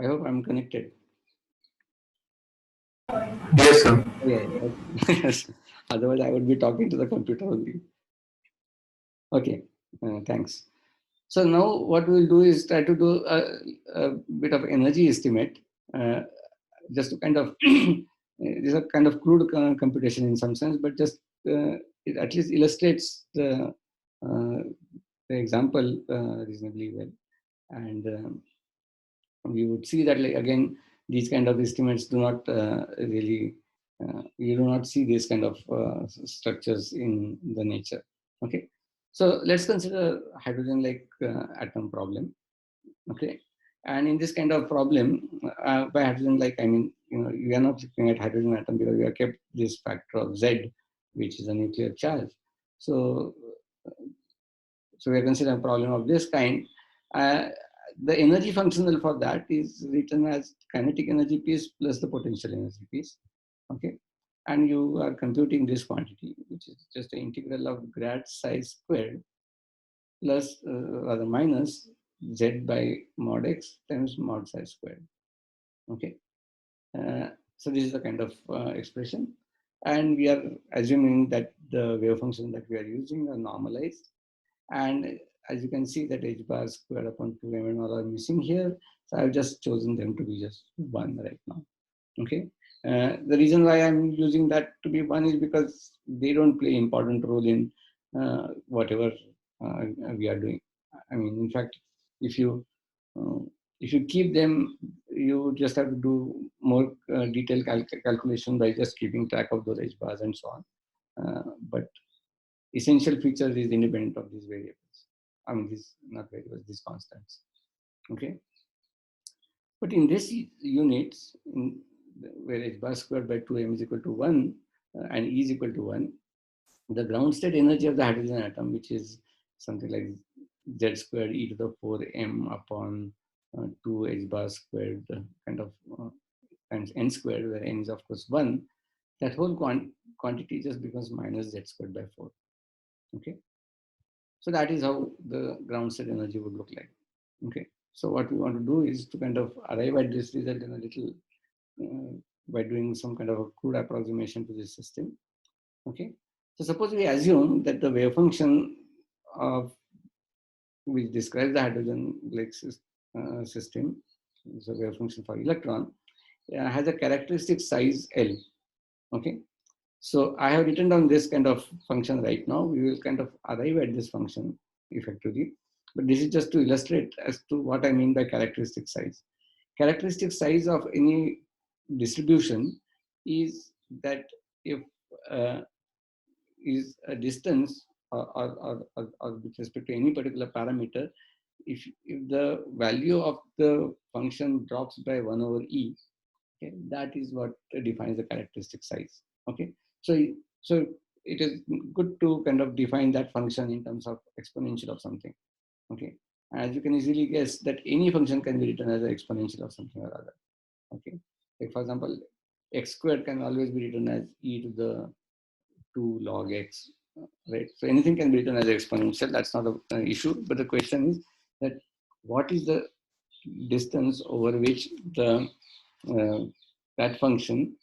I hope I'm connected. Yes, sir. Yeah, okay. Otherwise I would be talking to the computer only. Okay, thanks. So now what we'll do is try to do a bit of energy estimate, just to kind of, this is a kind of crude computation in some sense, but just it at least illustrates the example reasonably well. And we would see that, like, again, these kind of estimates do not really, you do not see these kind of structures in the nature. Okay, so let's consider hydrogen like atom problem. Okay, and in this kind of problem, by hydrogen like, I mean, we are not looking at hydrogen atom because we have kept this factor of Z, which is a nuclear charge. So so we are considering a problem of this kind. Uh, the energy functional for that is written as kinetic energy piece plus the potential energy piece. Okay, and you are computing this quantity, which is just the integral of grad psi squared plus rather minus Z by mod x times mod psi squared. Okay, so this is the kind of expression, and we are assuming that the wave function that we are using are normalized. And as you can see, that h bar squared upon 2m and all are missing here. So I've just chosen them to be just 1 right now. Okay. The reason why I'm using that to be 1 is because they don't play important role in whatever we are doing. I mean, in fact, if you uh, keep them, you just have to do more detailed calculation by just keeping track of those h bars and so on. But essential features is independent of these variables. I mean, these not variables, these constants. Okay. But in this units, where h bar squared by 2m is equal to 1 and e is equal to 1, the ground state energy of the hydrogen atom, which is something like z squared e to the 4m upon 2 h bar squared kind of times n squared, where n is of course 1, that whole quantity just becomes minus z squared by 4. Okay. So that is how the ground state energy would look like. Okay. So what we want to do is to kind of arrive at this result in a little, by doing some kind of a crude approximation to this system. Okay. So suppose we assume that the wave function of which describes the hydrogen like system, so wave function for electron, has a characteristic size L. Okay. So I have written down this kind of function right now. We will kind of arrive at this function effectively. But this is just to illustrate as to what I mean by characteristic size. Characteristic size of any distribution is that if is a distance or with respect to any particular parameter, if the value of the function drops by 1 over e, okay, that is what defines the characteristic size. Okay, so it is good to kind of define that function in terms of exponential of something. Okay, as you can easily guess that any function can be written as an exponential of something or other. Okay, like for example, x squared can always be written as e to the 2 log x, right? So anything can be written as exponential. That's not an issue. But the question is that what is the distance over which the that function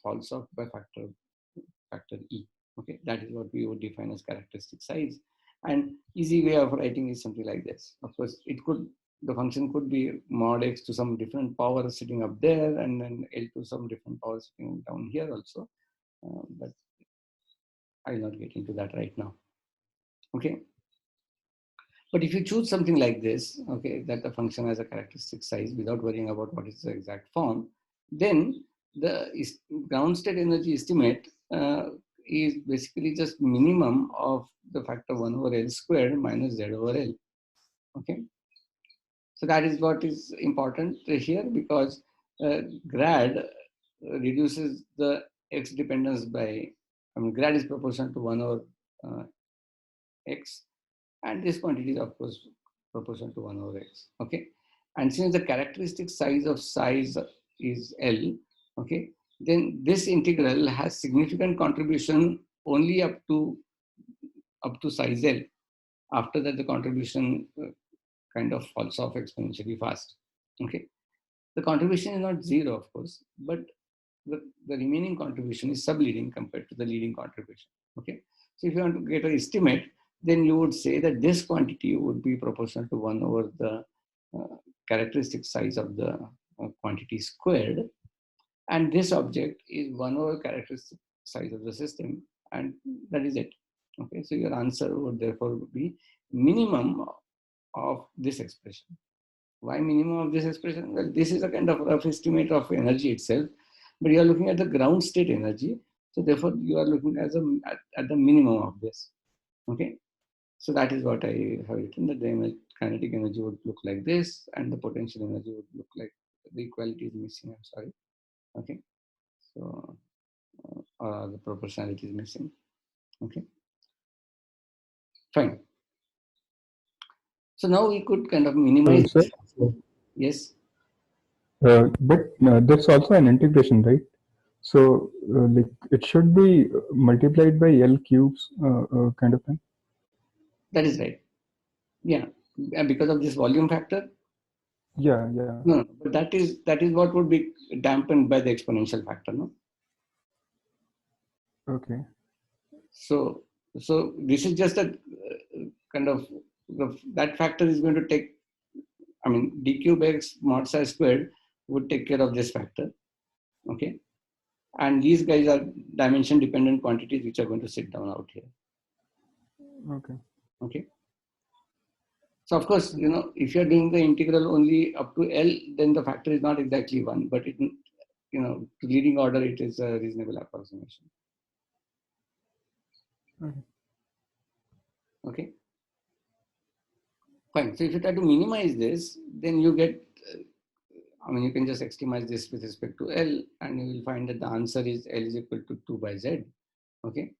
falls off by factor e. Okay, that is what we would define as characteristic size. And easy way of writing is something like this. Of course, the function could be mod x to some different power sitting up there, and then L to some different power sitting down here also. But I'll not get into that right now. Okay. But if you choose something like this, okay, that the function has a characteristic size without worrying about what is the exact form, then the ground state energy estimate is basically just minimum of the factor 1 over L squared minus Z over L. Okay. So that is what is important here, because grad reduces the x dependence by, grad is proportional to 1 over x, and this quantity is of course proportional to 1 over x. Okay. And since the characteristic size of size is L, okay, then this integral has significant contribution only up to size L. After that, the contribution kind of falls off exponentially fast. Okay. The contribution is not zero, of course, but the remaining contribution is subleading compared to the leading contribution. Okay. So if you want to get an estimate, then you would say that this quantity would be proportional to 1 over the characteristic size of the quantity squared. And this object is 1 over characteristic size of the system, and that is it. Okay. So your answer would therefore be minimum of this expression. Why minimum of this expression? Well, this is a kind of rough estimate of energy itself, but you are looking at the ground state energy. So therefore, you are looking at the minimum of this. Okay. So that is what I have written, that the kinetic energy would look like this, and the potential energy would look like, the equality is missing, I'm sorry. Okay. So the proportionality is missing. Okay. Fine. So now we could kind of minimize. Sir, Yes. but that's also an integration, right? So like it should be multiplied by L cubes kind of thing. That is right. Yeah. And because of this volume factor. Yeah. No, but that is what would be dampened by the exponential factor, no? Okay. So this is just a kind of, that factor is going to take, d cube x mod psi squared would take care of this factor. Okay. And these guys are dimension dependent quantities which are going to sit down out here. Okay. Okay. So of course, if you're doing the integral only up to L, then the factor is not exactly 1, but it, to leading order, it is a reasonable approximation. Okay. Fine. So if you try to minimize this, then you get, you can just extremize this with respect to L, and you will find that the answer is L is equal to 2 by Z. Okay.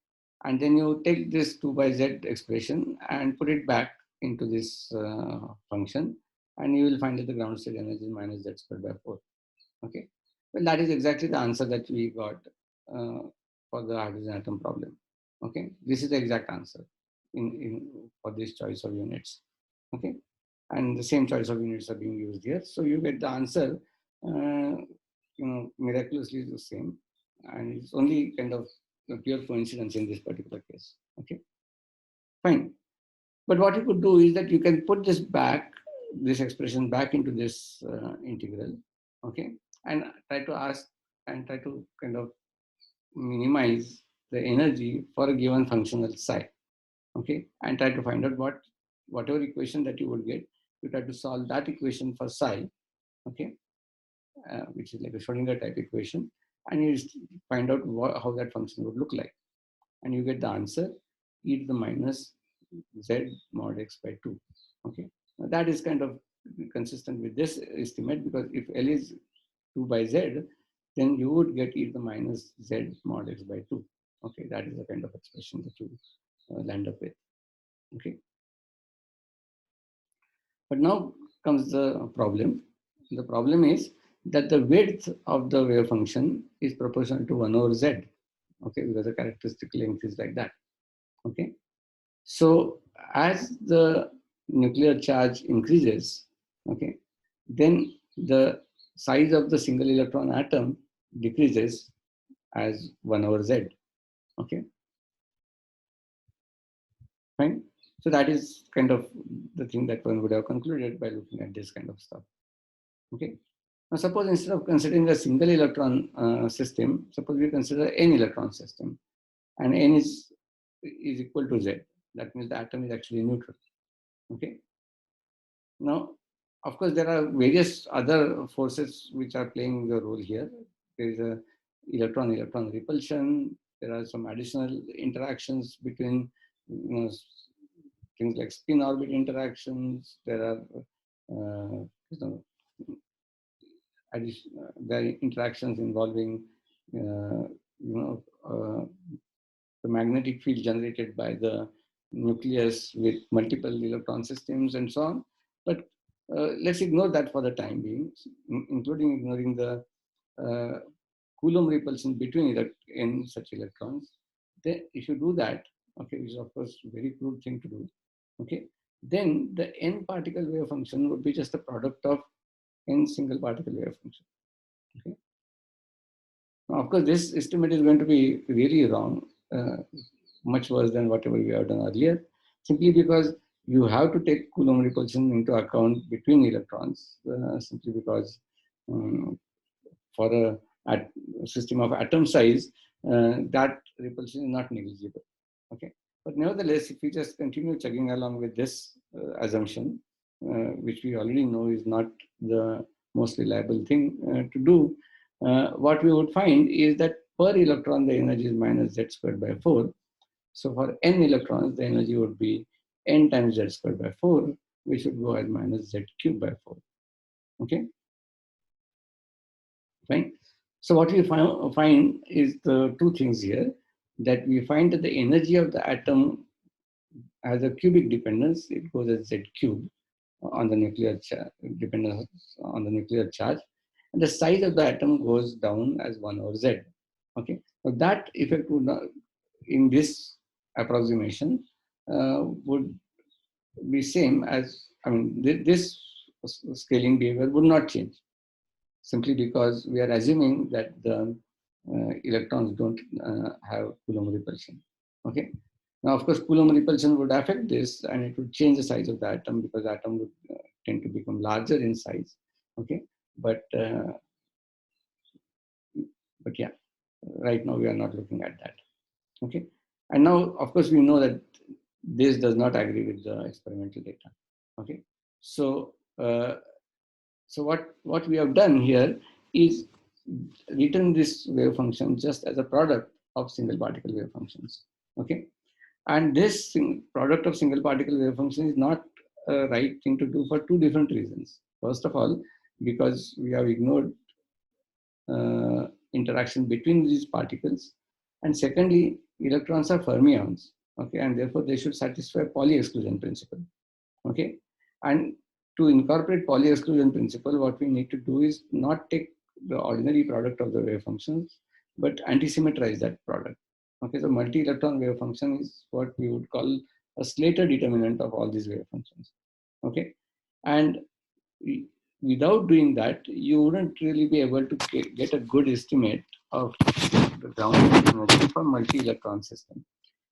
And then you take this 2 by Z expression and put it back into this function, and you will find that the ground state energy is minus Z squared by 4. Okay. Well, that is exactly the answer that we got for the hydrogen atom problem. Okay. This is the exact answer for this choice of units. Okay. And the same choice of units are being used here. So you get the answer, miraculously the same. And it's only kind of a pure coincidence in this particular case. Okay. Fine. But what you could do is that you can put this expression back into this integral. Okay. And try to kind of minimize the energy for a given functional psi. Okay. And try to find out whatever equation that you would get, you try to solve that equation for psi, okay, which is like a Schrodinger type equation, and you find out how that function would look like, and you get the answer e to the minus z mod x by 2. Okay, now that is kind of consistent with this estimate, because if L is 2 by z, then you would get e to the minus z mod x by 2. Okay, that is the kind of expression that you land up with. Okay. But now comes the problem. The problem is that the width of the wave function is proportional to 1 over z. Okay, because the characteristic length is like that. Okay. So as the nuclear charge increases, okay, then the size of the single electron atom decreases as 1 over z. Okay. Fine. So that is kind of the thing that one would have concluded by looking at this kind of stuff. Okay. Now suppose instead of considering a single electron system, suppose we consider n electron system, and n is equal to z. That means the atom is actually neutral. Okay. Now, of course, there are various other forces which are playing the role here. There is a electron repulsion. there are some additional interactions between, things like spin orbit interactions. There are there are interactions involving the magnetic field generated by the nucleus with multiple electron systems and so on. But let's ignore that for the time being, including ignoring the Coulomb repulsion between in such electrons. Then if you do that, okay, which is of course a very crude thing to do, okay, then the n particle wave function would be just the product of n single particle wave function. Okay. Now, of course, this estimate is going to be really wrong, much worse than whatever we have done earlier, simply because you have to take Coulomb repulsion into account between electrons, simply because for a system of atom size, that repulsion is not negligible. Okay, but nevertheless, if we just continue chugging along with this assumption, which we already know is not the most reliable thing to do, what we would find is that per electron the energy is minus z squared by 4. So for n electrons, the energy would be n times z squared by 4, which would go as minus z cubed by 4. Okay, fine. So what we find is the two things here, that we find that the energy of the atom has a cubic dependence. It goes as z cubed on the nuclear dependence on the nuclear charge, and the size of the atom goes down as 1 over z. Okay, so that effect would not, in this approximation, would be same as, I mean, this scaling behavior would not change, simply because we are assuming that the electrons don't have Coulomb repulsion. Okay. Now, of course, Coulomb repulsion would affect this, and it would change the size of the atom, because the atom would tend to become larger in size. Okay, but yeah, right now we are not looking at that. Okay, and now, of course, we know that this does not agree with the experimental data. Okay, so so what we have done here is written this wave function just as a product of single particle wave functions. Okay, and this product of single particle wave function is not a right thing to do for two different reasons. First of all, because we have ignored interaction between these particles, and secondly, electrons are fermions. Okay, and therefore they should satisfy Pauli exclusion principle. Okay, and to incorporate Pauli exclusion principle, what we need to do is not take the ordinary product of the wave functions, but anti-symmetrize that product. Okay, so multi-electron wave function is what we would call a Slater determinant of all these wave functions. Okay, and without doing that, you wouldn't really be able to get a good estimate of the ground energy for multi-electron system.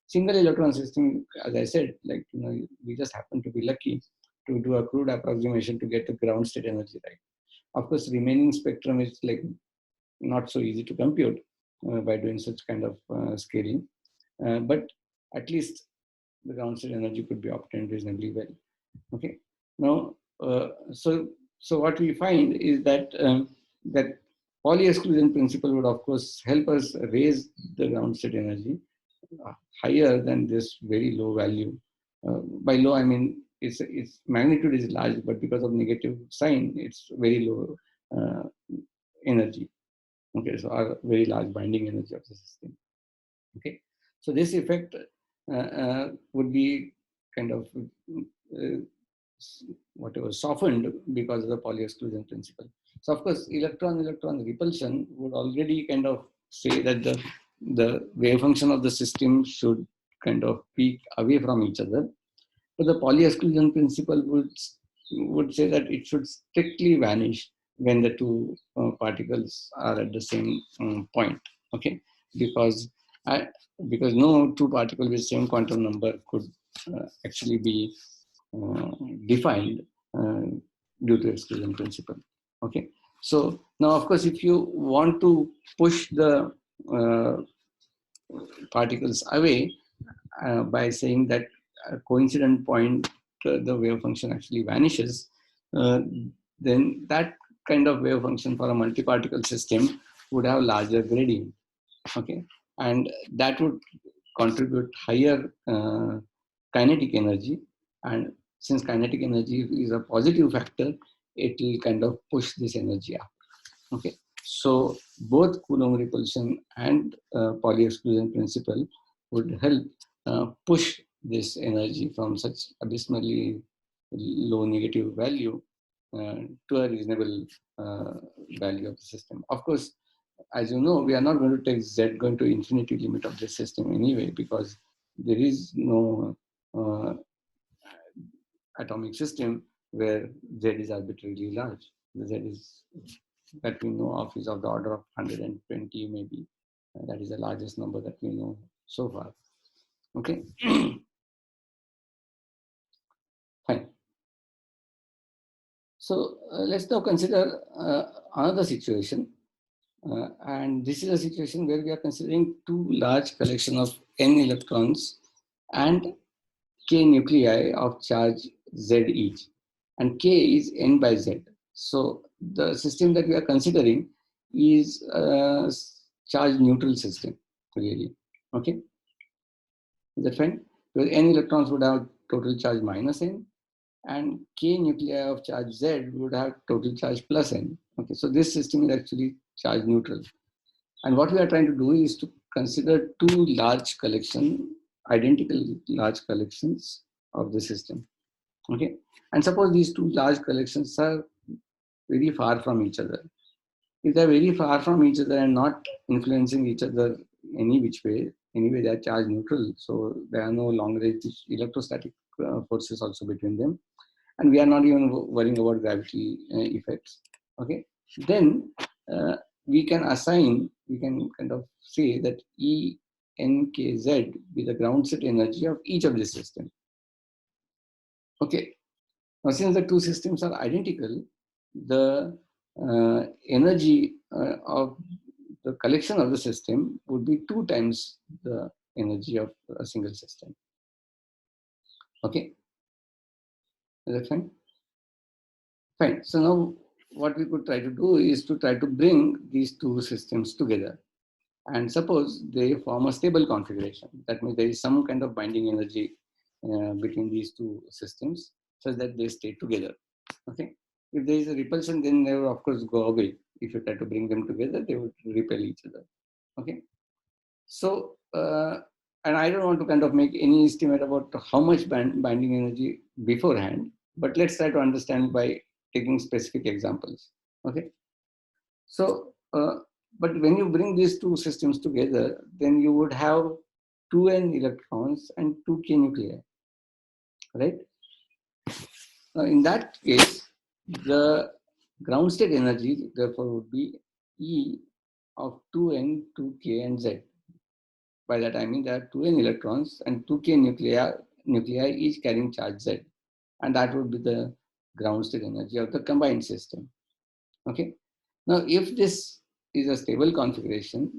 Single electron system, as I said, like, we just happen to be lucky to do a crude approximation to get the ground state energy right. Of course, remaining spectrum is like not so easy to compute by doing such kind of scaling, but at least the ground state energy could be obtained reasonably well. Okay, now so what we find is that that Pauli exclusion principle would of course help us raise the ground state energy higher than this very low value. By low, I mean its magnitude is large, but because of negative sign, it's very low energy. Okay, so our very large binding energy of the system. Okay, so this effect would be kind of whatever softened because of the Pauli exclusion principle. So of course, electron repulsion would already kind of say that the wave function of the system should kind of peak away from each other, but the Pauli exclusion principle would say that it should strictly vanish when the two particles are at the same point. Okay, because no two particles with same quantum number could actually be defined due to exclusion principle. Okay, so now of course, if you want to push the particles away by saying that a coincident point the wave function actually vanishes, then that kind of wave function for a multi-particle system would have larger gradient. Okay, and that would contribute higher kinetic energy. And since kinetic energy is a positive factor, it will kind of push this energy up. Okay, so both Coulomb repulsion and Pauli exclusion principle would help push this energy from such abysmally low negative value to a reasonable value of the system. Of course, as you know, we are not going to take Z going to infinity limit of the system anyway, because there is no atomic system where Z is arbitrarily large. The Z is that we know of is of the order of 120 maybe. That is the largest number that we know so far. Okay. Fine. So let's now consider another situation. And this is a situation where we are considering two large collection of n electrons and k nuclei of charge Z each. And k is n by z. So the system that we are considering is a charge neutral system, really. Okay, is that fine? Because n electrons would have total charge minus n, and k nuclei of charge z would have total charge plus n. Okay, so this system is actually charge neutral. And what we are trying to do is to consider two large collection, identical large collections of the system. Okay, and suppose these two large collections are very far from each other. If they're very far from each other and not influencing each other any which way, anyway they are charge neutral, so there are no long range electrostatic forces also between them, and we are not even worrying about gravity effects. Okay, then we can kind of say that E n k z be the ground state energy of each of the system. Okay, now since the two systems are identical, the energy of the collection of the system would be 2 times the energy of a single system. Okay, is that fine? Fine. So now what we could try to do is to try to bring these two systems together. And suppose they form a stable configuration. That means there is some kind of binding energy between these two systems such that they stay together. Okay. If there is a repulsion, then they will of course go away. If you try to bring them together, they would repel each other. Okay. So, and I don't want to kind of make any estimate about how much binding energy beforehand, but let's try to understand by taking specific examples. Okay. So, but when you bring these two systems together, then you would have 2n electrons and 2k nuclei, right? Now, in that case, the ground state energy, therefore, would be E of 2n, 2k, and z. By that I mean there are 2n electrons and 2k nuclei each carrying charge z. And that would be the ground state energy of the combined system. Okay. Now, if this is a stable configuration,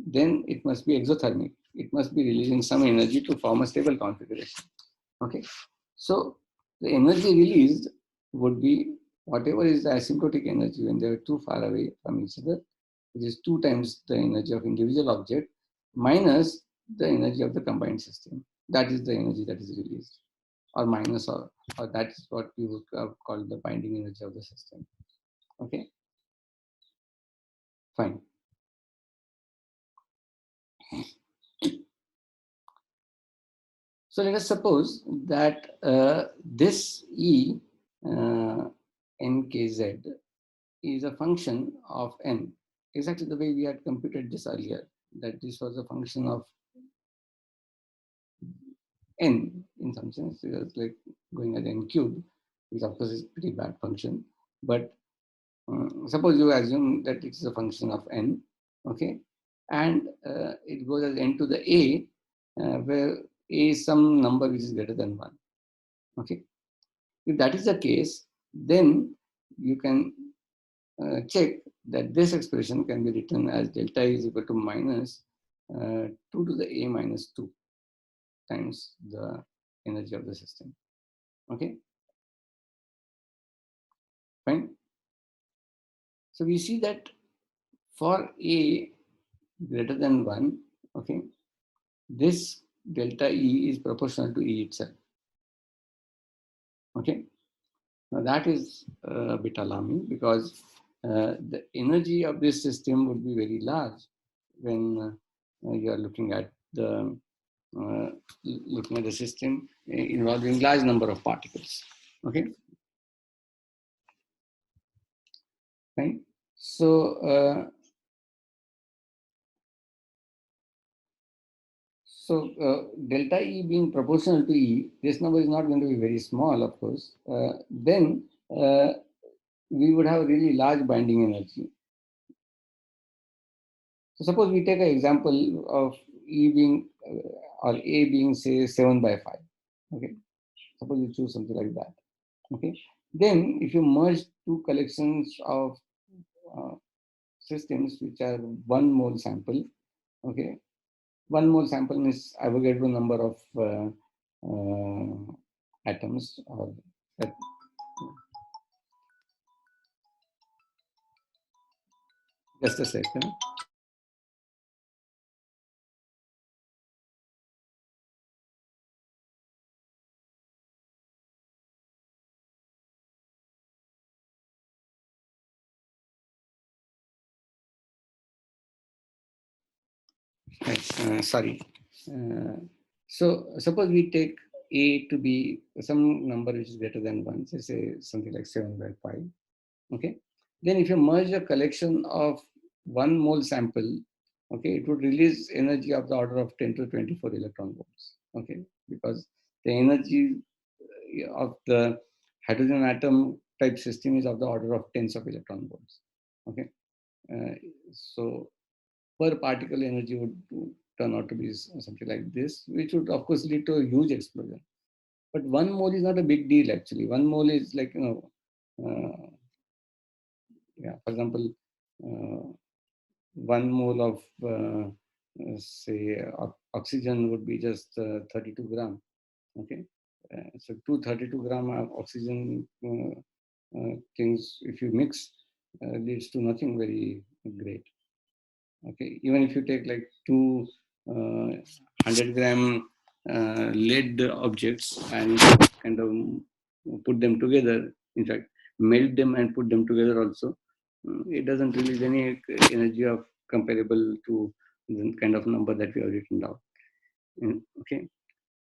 then it must be exothermic. It must be releasing some energy to form a stable configuration. Okay. So the energy released would be whatever is the asymptotic energy when they are too far away from each other, which is 2 times the energy of individual object minus the energy of the combined system. That is the energy that is released, or minus, or that is what we would call the binding energy of the system. Okay. Fine. So let us suppose that this E nkz is a function of n, exactly the way we had computed this earlier, that this was a function of n in some sense. It was like going at n cubed, which of course is a pretty bad function. But suppose you assume that it is a function of n, okay, and it goes as n to the a, where a is some number which is greater than 1. Okay, if that is the case, then you can check that this expression can be written as delta is equal to minus 2 to the a minus 2 times the energy of the system. Okay, fine. So we see that for a greater than 1, Okay, this delta E is proportional to E itself. Okay, now that is a bit alarming because the energy of this system would be very large when you are looking at the system involving large number of particles. Okay, right. So delta E being proportional to E, this number is not going to be very small, of course. Then we would have really large binding energy. So suppose we take an example of E being or A being, say, 7 by 5. Okay, suppose you choose something like that. Okay, then if you merge two collections of systems which are 1 mole sample, okay, 1 mole sample means Avogadro number of atoms, or just a second. Sorry. So suppose we take A to be some number which is greater than 1, say something like 7 by 5. Okay. Then if you merge a collection of 1 mole sample, okay, it would release energy of the order of 10 to 24 electron volts. Okay, because the energy of the hydrogen atom type system is of the order of tens of electron volts. Okay. So per particle energy would turn out to be something like this, which would of course lead to a huge explosion. But 1 mole is not a big deal actually. 1 mole is like, yeah, for example, 1 mole of say oxygen would be just 32 gram. Okay, so 232 gram of oxygen things, if you mix, leads to nothing very great. Okay, even if you take like 100-gram lead objects and kind of put them together, in fact, melt them and put them together also, it doesn't release any energy of comparable to the kind of number that we have written down. Okay,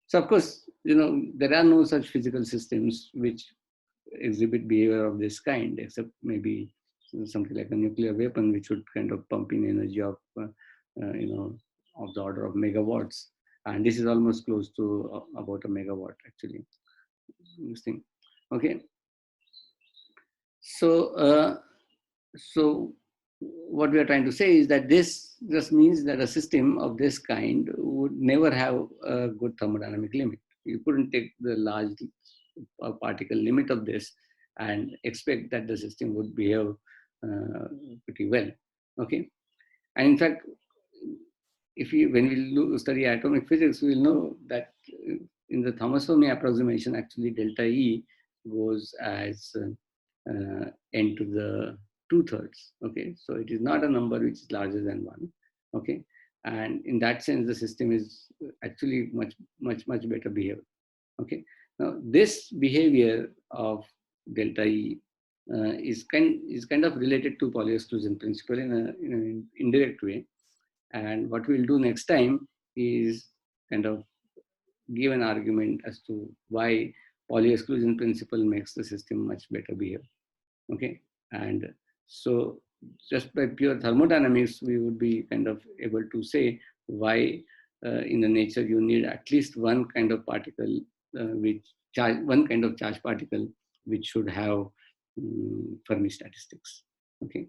so of course, there are no such physical systems which exhibit behavior of this kind, except maybe something like a nuclear weapon, which would kind of pump in energy of, of the order of megawatts. And this is almost close to about a megawatt, actually. This thing. Okay. So what we are trying to say is that this just means that a system of this kind would never have a good thermodynamic limit. You couldn't take the large particle limit of this and expect that the system would behave pretty well. Okay, and in fact, when we study atomic physics, we will know that in the Thomas-Fermi approximation, actually delta E goes as n to the 2/3. Okay, so it is not a number which is larger than 1. Okay, and in that sense, the system is actually much better behaved. Okay, now this behavior of delta E is kind of related to Pauli exclusion principle in an indirect way. And what we'll do next time is kind of give an argument as to why Pauli exclusion principle makes the system much better behave. Okay, and so just by pure thermodynamics, we would be kind of able to say why in the nature you need at least one kind of particle, one kind of charge particle, which should have Fermi statistics. Okay,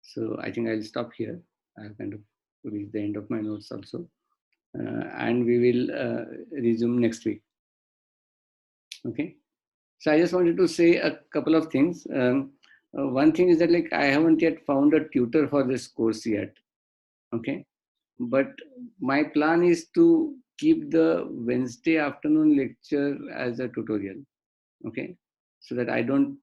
so I think I'll stop here. I've kind of reached the end of my notes also, and we will resume next week. Okay. So I just wanted to say a couple of things. One thing is that like I haven't yet found a tutor for this course yet. Okay, but my plan is to keep the Wednesday afternoon lecture as a tutorial. Okay, so that I don't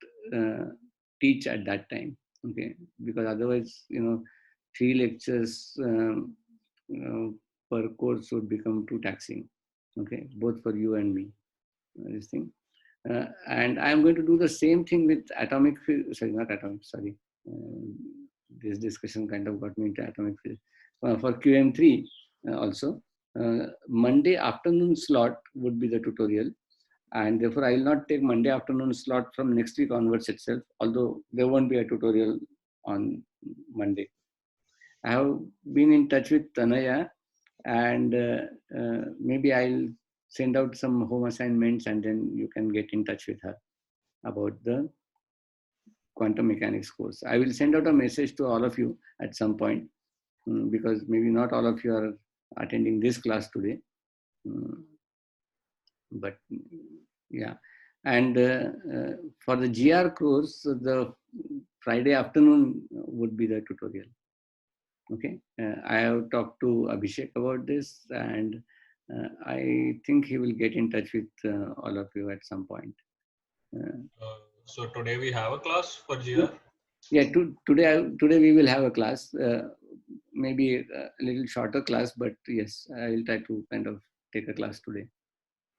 teach at that time. Okay, because otherwise, 3 lectures per course would become too taxing. Okay, both for you and me. This thing. And I'm going to do the same thing with atomic physics. Sorry, not atomic. Sorry. This discussion kind of got me into atomic physics. For QM3 also. Monday afternoon slot would be the tutorial. And therefore, I will not take Monday afternoon slot from next week onwards itself, although there won't be a tutorial on Monday. I have been in touch with Tanaya, and maybe I'll send out some home assignments and then you can get in touch with her about the quantum mechanics course. I will send out a message to all of you at some point because maybe not all of you are attending this class today. But yeah, and for the GR course, the Friday afternoon would be the tutorial. Okay, I have talked to Abhishek about this, and I think he will get in touch with all of you at some point. So today we have a class for GR? Yeah, today we will have a class, maybe a little shorter class, but yes, I will try to kind of take a class today.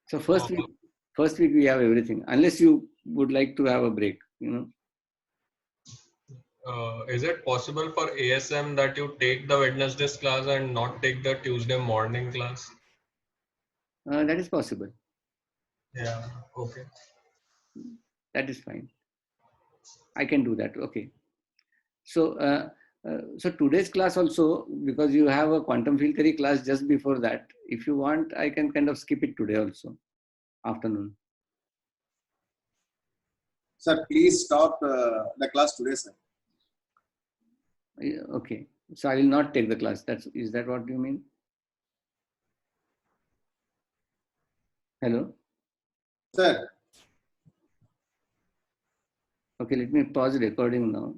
So first week we have everything, unless you would like to have a break, you know. Is it possible for ASM that you take the Wednesday's class and not take the Tuesday morning class? That is possible. Yeah, okay. That is fine. I can do that. Okay. So, so today's class also, because you have a quantum field theory class just before that, if you want, I can kind of skip it today also, afternoon. Sir, please stop the class today, sir. Okay. So I will not take the class. Is that what you mean? Hello? Sir. Okay, let me pause the recording now.